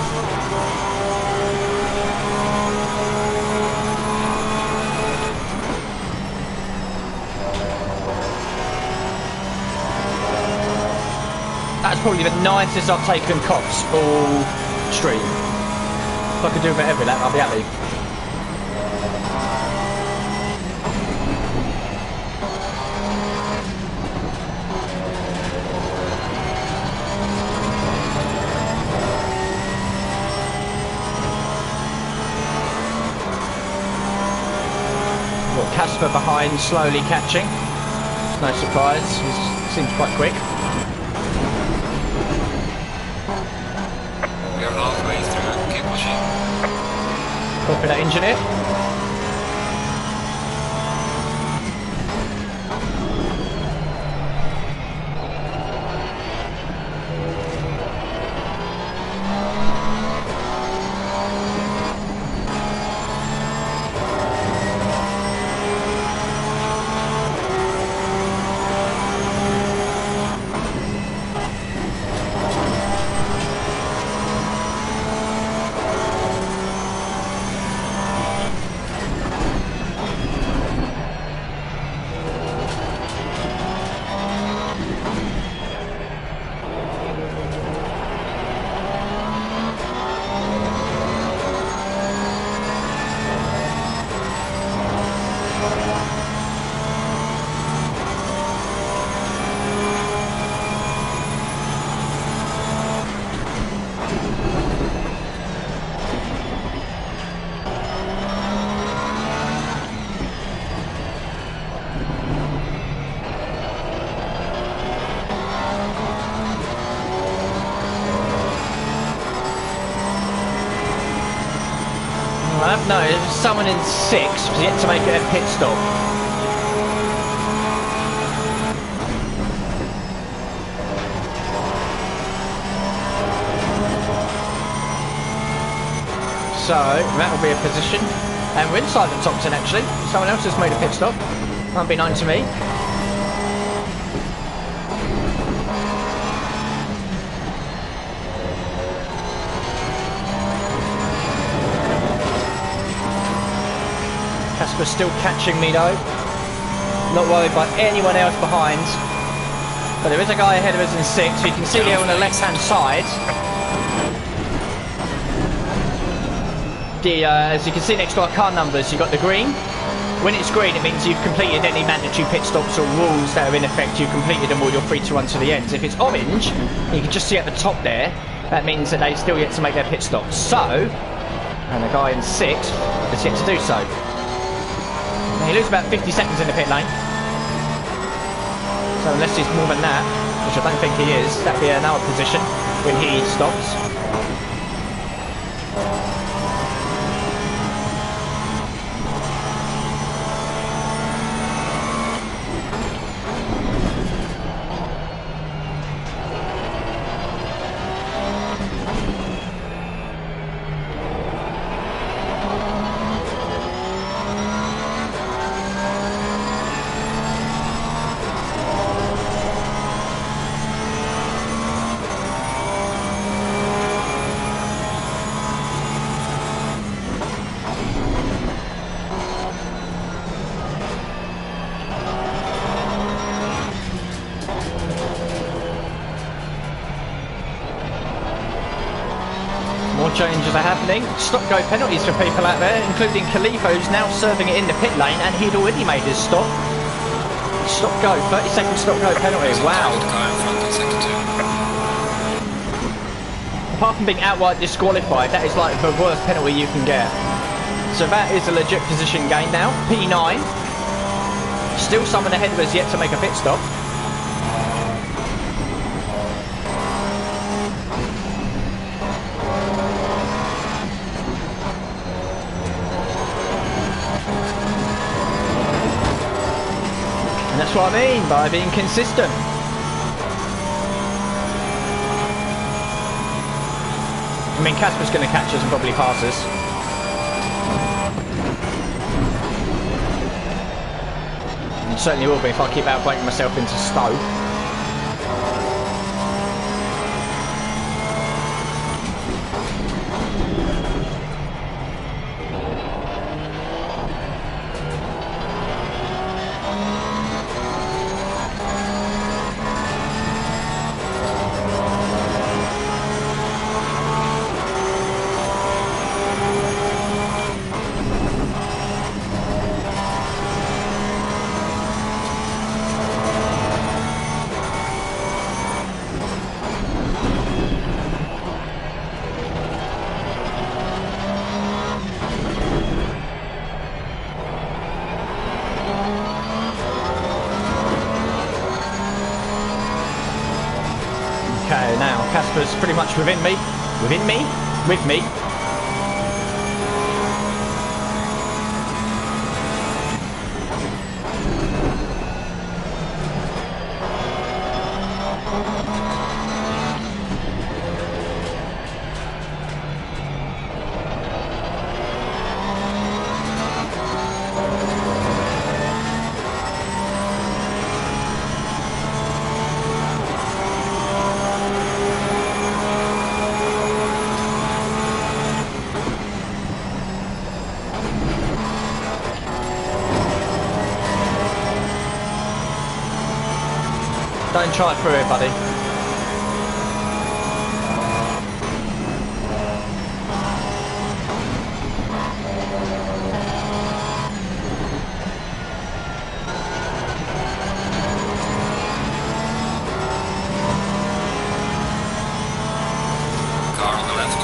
[SPEAKER 2] That's probably the nicest I've taken cops all stream. If I could do a bit every lap, I'll be happy. Got Casper behind, slowly catching. No surprise, he seems quite quick.
[SPEAKER 3] We are halfway through, keep pushing.
[SPEAKER 2] Copy that, engineer. No, there's someone in 6 who's yet to make it a pit stop. So, that will be a position. And we're inside the top 10 actually. Someone else has made a pit stop. Won't be known to me. Casper's still catching me though. Not worried by anyone else behind. But there is a guy ahead of us in 6, so you can see there on the left hand side. as you can see next to our car numbers, you've got the green. When it's green, it means you've completed any mandatory pit stops or rules that are in effect. You've completed them, or you're free to run to the ends. If it's orange, you can just see at the top there, that means that they still yet to make their pit stop. So, and the guy in 6th has yet to do so. Now, he loses about 50 seconds in the pit lane. So unless he's more than that, which I don't think he is, that'd be another position when he stops. Changes are happening. Stop-go penalties for people out there, including Khalifa, who's now serving it in the pit lane, and he'd already made his stop. Stop-go, 30-second stop-go penalty. Wow. Apart from being outright disqualified, that is like the worst penalty you can get. So that is a legit position gain now. P9. Still someone ahead of us yet to make a pit stop. That's what I mean by being consistent. I mean, Casper's going to catch us and probably pass us. And certainly will be if I keep outbreaking myself into Stowe. Okay, now Casper's pretty much within me. Within me? With me. Don't try it through it, buddy.
[SPEAKER 3] Car on the left.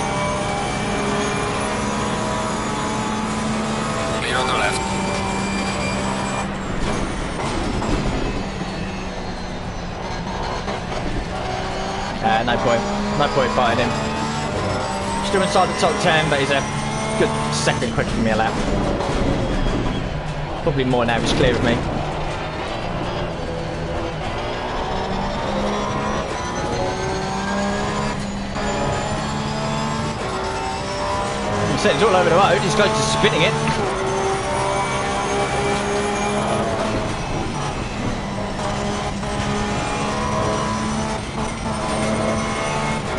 [SPEAKER 3] Clear on the left. No point fighting him. Still inside the top 10, but he's a good second quicker than me a lap. Probably more now, he's clear of me. He said it's all over the road, he's close to spinning it.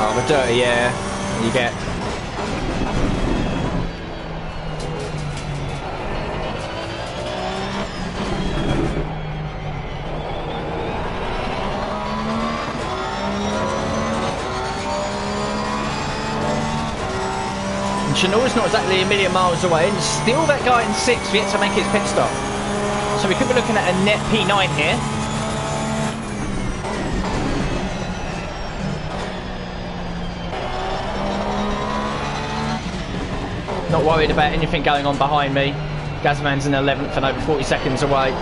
[SPEAKER 3] Oh, the dirty air you get.
[SPEAKER 2] unconventional. It's not exactly a million miles away. And still that guy in 6th yet to make his pit stop. So we could be looking at a net P9 here. Not worried about anything going on behind me. Gazman's in 11th and over 40 seconds away.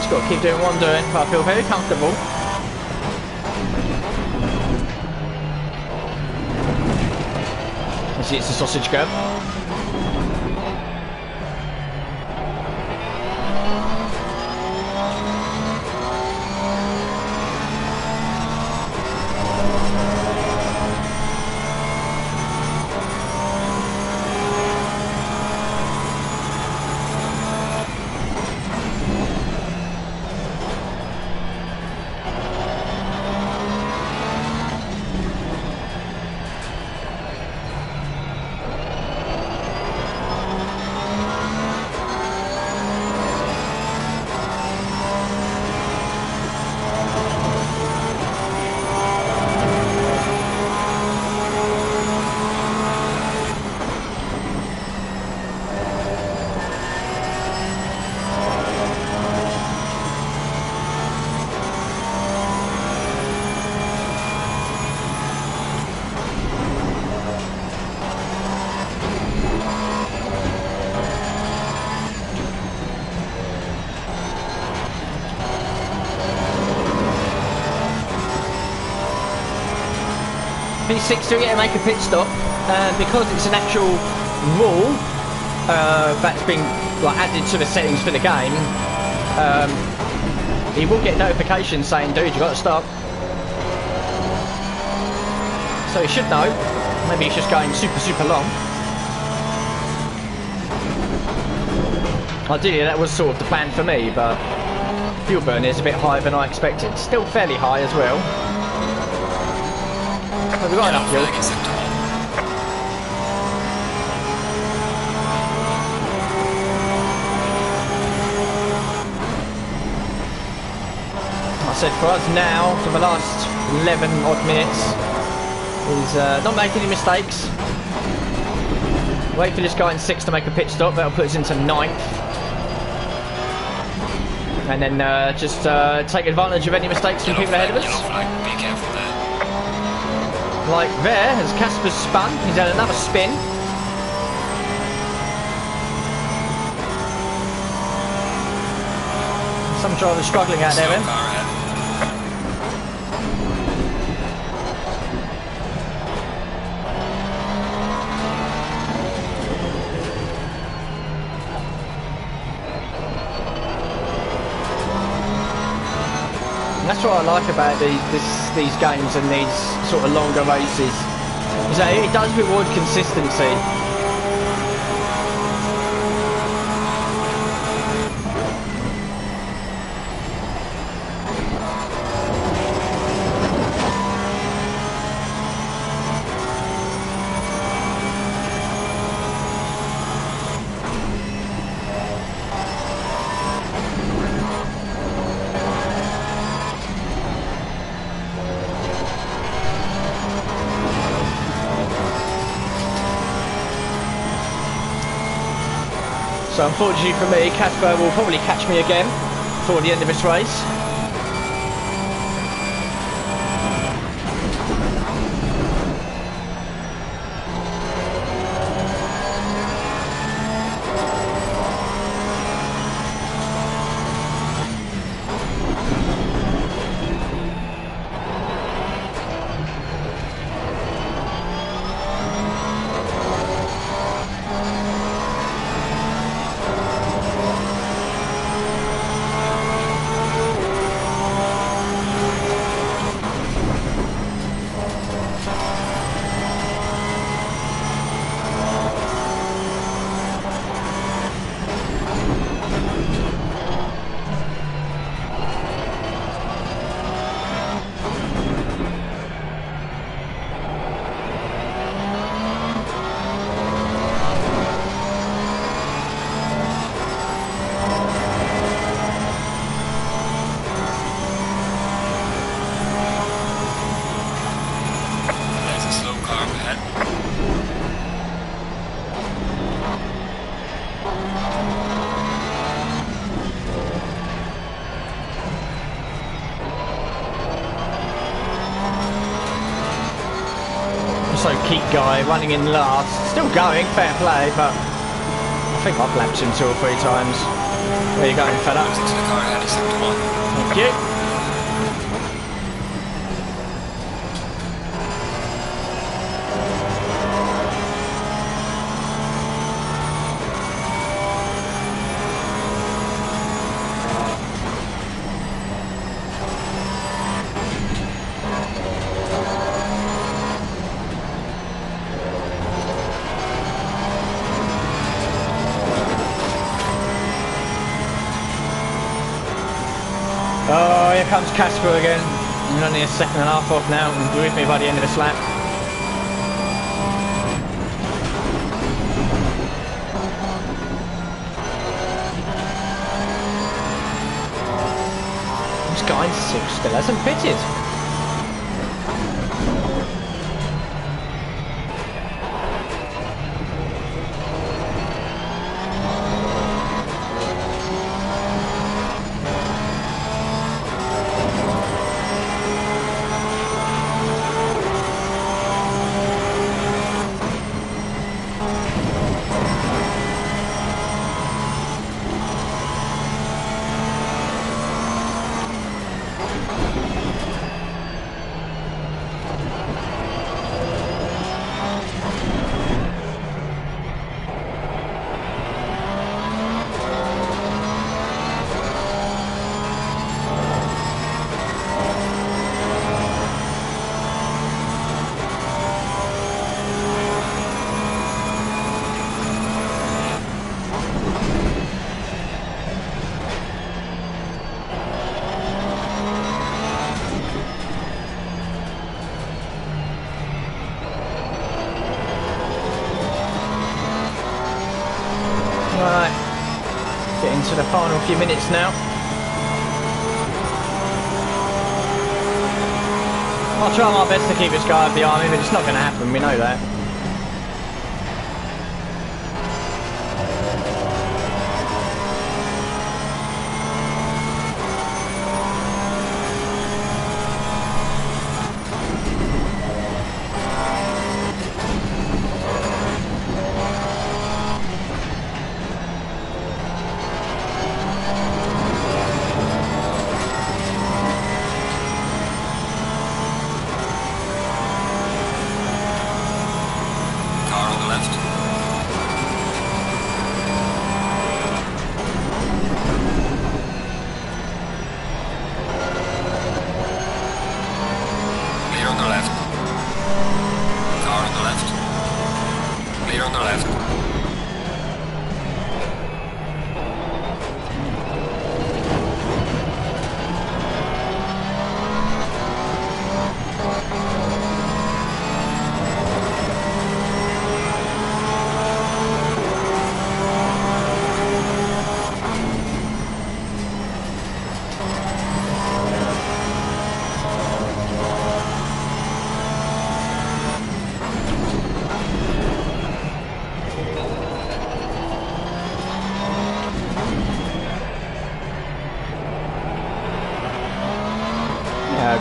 [SPEAKER 2] Got to keep doing what I'm doing, but I feel very comfortable. You see, it's a sausage curb. P6 to make a pit stop, because it's an actual rule that's been like added to the settings for the game. He will get notifications saying, "Dude, you got to stop." So he should know. Maybe he's just going super long. Ideally, that was sort of the plan for me, but fuel burn is a bit higher than I expected. Still fairly high as well. We've got enough fuel. I said for us now, for the last 11 odd minutes, is not make any mistakes. Wait for this guy in 6th to make a pit stop. That'll put us into 9th. And then just take advantage of any mistakes from people ahead of us.
[SPEAKER 3] Be careful there.
[SPEAKER 2] Like there, as Casper's spun, he's had another spin. Some drivers struggling out there then. That's what I like about these games and these sort of longer races, is that it does reward consistency. So unfortunately for me, Casper will probably catch me again before the end of this race. So Keat guy running in last, still going, fair play, but I think I've lapped him 2 or 3 times. Where you going, fella?
[SPEAKER 3] Into the car ahead of sector 1.
[SPEAKER 2] Thank you. Oh, here comes Casper again. He's only a second and a half off now and be with me by the end of this lap. This guy still hasn't pitted. Right, getting to the final few minutes now. I'll try my best to keep this guy behind me, but it's not going to happen, we know that.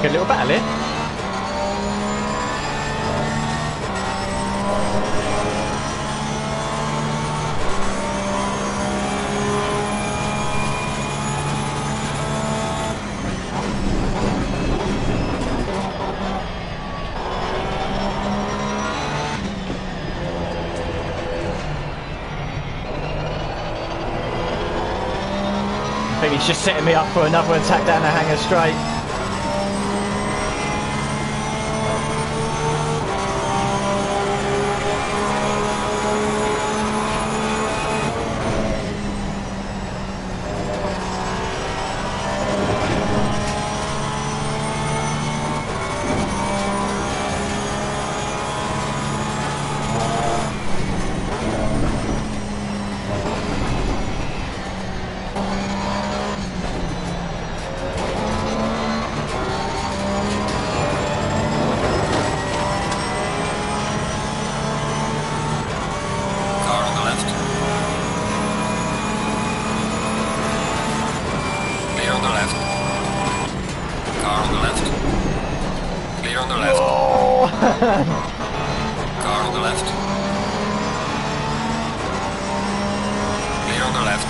[SPEAKER 2] a little battle here. I think he's just setting me up for another attack down the hanger straight.
[SPEAKER 3] Car on the left. Clear on the left.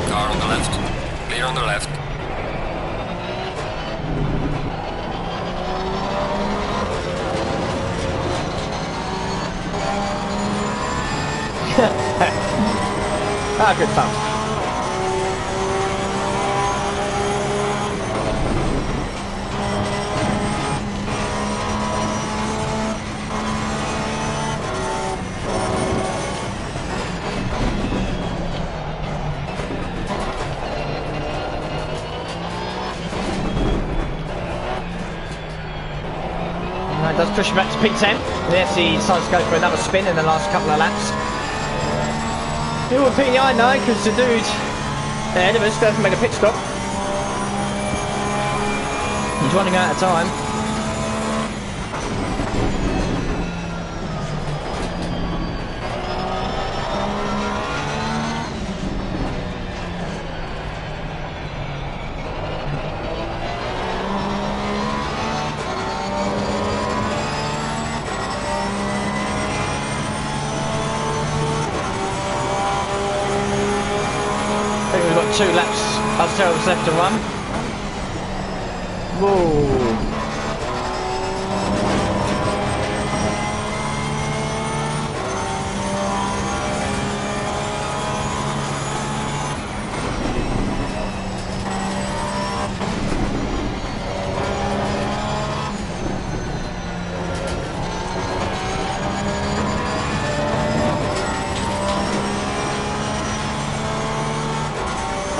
[SPEAKER 3] Car on the left. Clear on the left.
[SPEAKER 2] Ah, good fun. It does push him back to P10. Yes, he decides to go for another spin in the last couple of laps. He will P9 now because the dude ahead of us hasn't made a pit stop. He's running out of time. I think we've got 2 laps ourselves left to run. Whoa.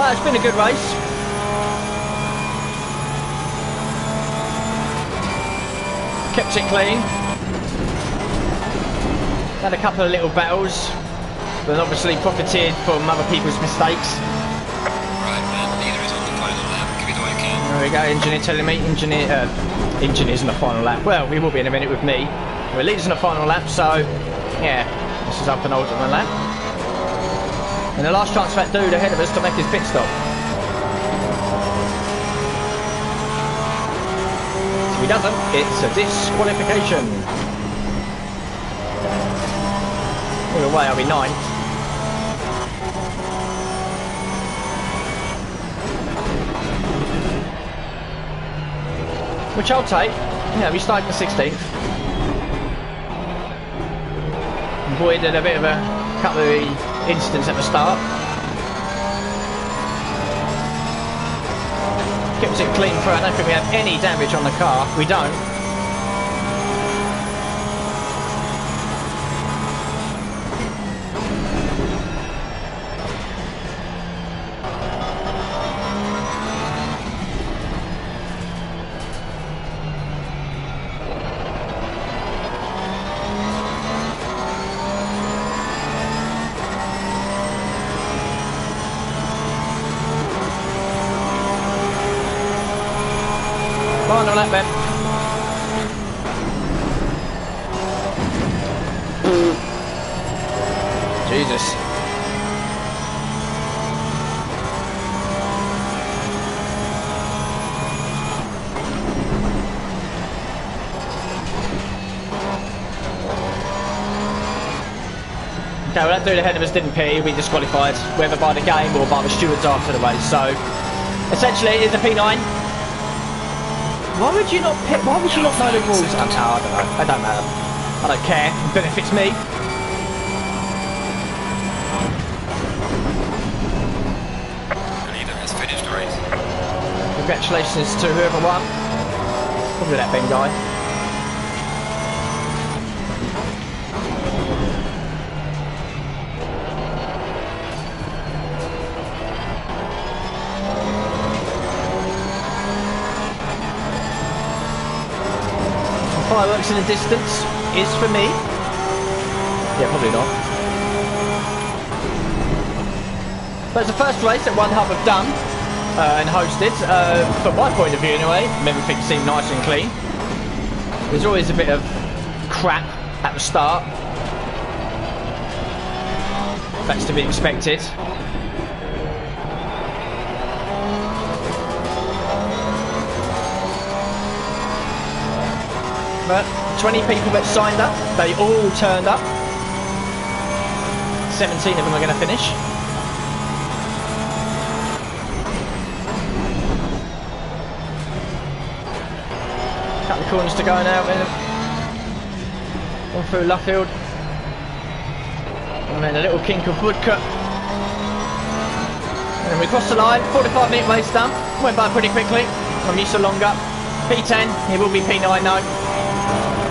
[SPEAKER 2] It's been a good race. Kept it clean. Had a couple of little battles, but obviously profited from other people's mistakes.
[SPEAKER 3] Right, man, leader is on the final lap. Give it all you can.
[SPEAKER 2] There we go, engineer telling me. Engineer's in the final lap. Well, we will be in a minute with me. We're leaders in the final lap, so yeah, this is our penultimate lap. And the last chance for that dude ahead of us to make his pit stop. If he doesn't, it's a disqualification. Either way, I'll be 9th. Which I'll take. Yeah, we started the 16th. Avoided a bit of a couple of incidents at the start. Kept it clean through. I don't think we have any damage on the car. We don't. Final lap then. Jesus. Okay, well that dude ahead of us didn't pit, he'll be disqualified, whether by the game or by the stewards after the race. So, essentially it is a P9. Why would you not pit? Why would you not know the rules? I don't know. It don't matter. I don't care. It benefits me.
[SPEAKER 3] The leader has finished the race.
[SPEAKER 2] Congratulations to whoever won. Probably that Ben guy. Fireworks in the distance is for me. Yeah, probably not. But it's the first race that One Hub have done and hosted. From my point of view anyway, everything seemed nice and clean. There's always a bit of crap at the start. That's to be expected. But 20 people that signed up, they all turned up. 17 of them are going to finish. Couple of corners to go now. One through Luffield. And then a little kink of Woodcut. And we cross the line. 45-minute race done. Went by pretty quickly. I'm used to longer. P10. It will be P9 now.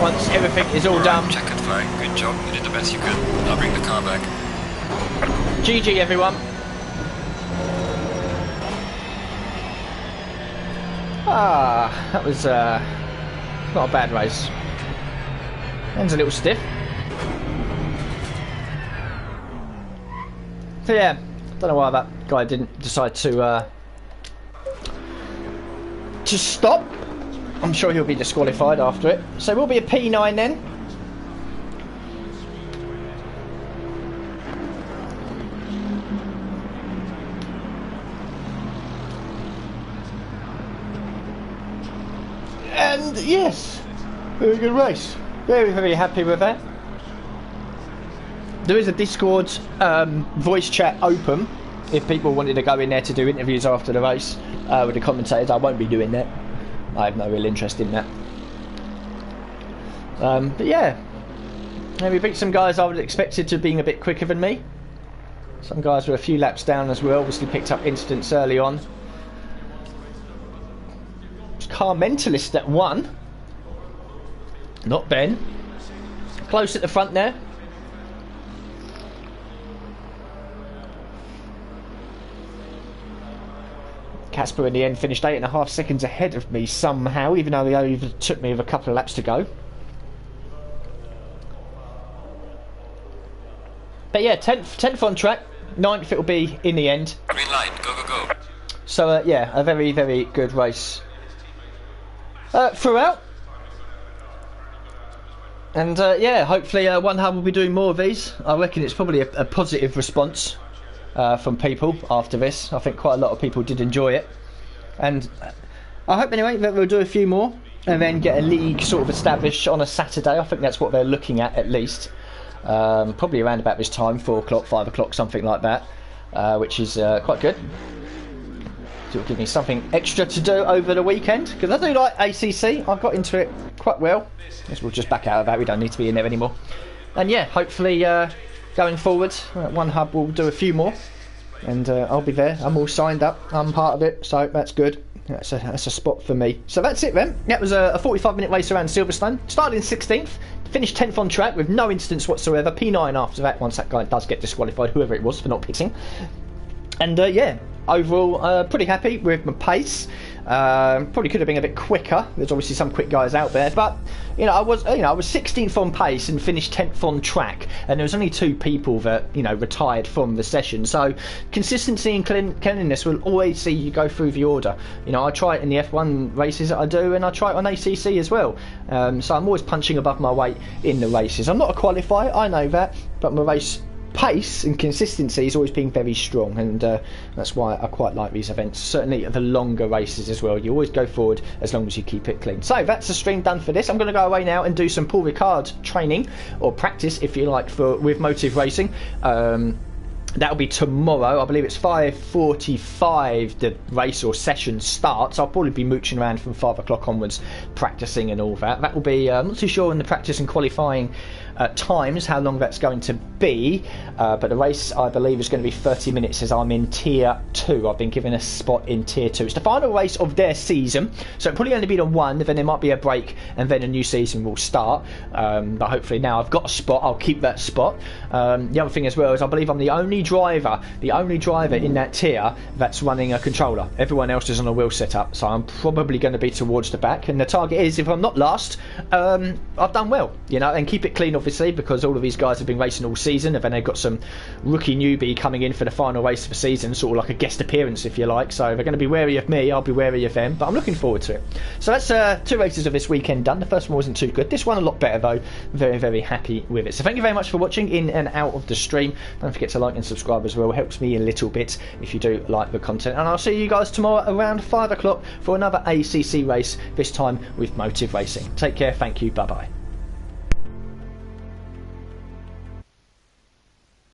[SPEAKER 2] Once everything is all done.
[SPEAKER 3] Checkered flag, good job, you did the best you could. I'll bring the car back.
[SPEAKER 2] GG everyone. That was not a bad race. End's a little stiff. So yeah, don't know why that guy didn't decide to stop. I'm sure he'll be disqualified after it. So we'll be a P9 then. And yes, very good race. Very, very happy with that. There is a Discord voice chat open if people wanted to go in there to do interviews after the race with the commentators. I won't be doing that. I have no real interest in that. But yeah, we beat some guys I would have expected to being a bit quicker than me. Some guys were a few laps down as well. Obviously picked up incidents early on. It's Car Mentalist that won. Not Ben. Close at the front there. Casper in the end finished 8.5 seconds ahead of me somehow, even though he only took me with a couple of laps to go. But yeah, 10th on track, 9th it'll be in the end.
[SPEAKER 3] Green light, go, go, go.
[SPEAKER 2] So yeah, a very, very good race throughout. And yeah, hopefully One Hub will be doing more of these. I reckon it's probably a positive response from people after this. I think quite a lot of people did enjoy it, and I hope anyway that we'll do a few more and then get a league sort of established on a Saturday. I think that's what they're looking at least. Probably around about this time, 4 o'clock, 5 o'clock, something like that, which is quite good. So it'll give me something extra to do over the weekend, because I do like ACC. I've got into it quite well. I guess we'll just back out of that, we don't need to be in there anymore. And yeah, hopefully going forward, One Hub will do a few more, and I'll be there. I'm all signed up, I'm part of it, so that's good. That's a spot for me. So that's it then. That was a 45-minute race around Silverstone. Started in 16th, finished 10th on track with no incidents whatsoever. P9 after that, once that guy does get disqualified, whoever it was, for not pitting. And yeah, overall pretty happy with my pace. Probably could have been a bit quicker. There's obviously some quick guys out there, but I was 16th on pace and finished 10th on track, and there was only 2 people that retired from the session. So consistency and cleanliness will always see you go through the order. I try it in the F1 races that I do, and I try it on ACC as well. So I'm always punching above my weight in the races. I'm not a qualifier, I know that, but my race pace and consistency has always been very strong, and that's why I quite like these events. Certainly the longer races as well. You always go forward as long as you keep it clean. So that's the stream done for this. I'm going to go away now and do some Paul Ricard training, or practice if you like, with Motive Racing. That'll be tomorrow. I believe it's 5:45 the race or session starts. I'll probably be mooching around from 5 o'clock onwards, practicing and all that. That will be, I'm not too sure in the practice and qualifying times how long that's going to be, but the race I believe is going to be 30 minutes as I'm in tier 2. I've been given a spot in tier 2. It's the final race of their season, so it'll probably only be the one, then there might be a break and then a new season will start, but hopefully now I've got a spot, I'll keep that spot. The other thing as well is I believe I'm the only driver in that tier that's running a controller. Everyone else is on a wheel setup, so I'm probably going to be towards the back, and the target is, if I'm not last, I've done well, you know, and keep it clean obviously, because all of these guys have been racing all season, and then they've got some rookie newbie coming in for the final race of the season, sort of like a guest appearance if you like, so they're going to be wary of me, I'll be wary of them, but I'm looking forward to it. So that's 2 races of this weekend done. The first one wasn't too good, this one a lot better though. Very, very happy with it. So thank you very much for watching in and out of the stream. Don't forget to like and subscribe as well, it helps me a little bit if you do like the content, and I'll see you guys tomorrow around 5 o'clock for another ACC race, this time with Motive Racing. Take care, thank you, bye bye.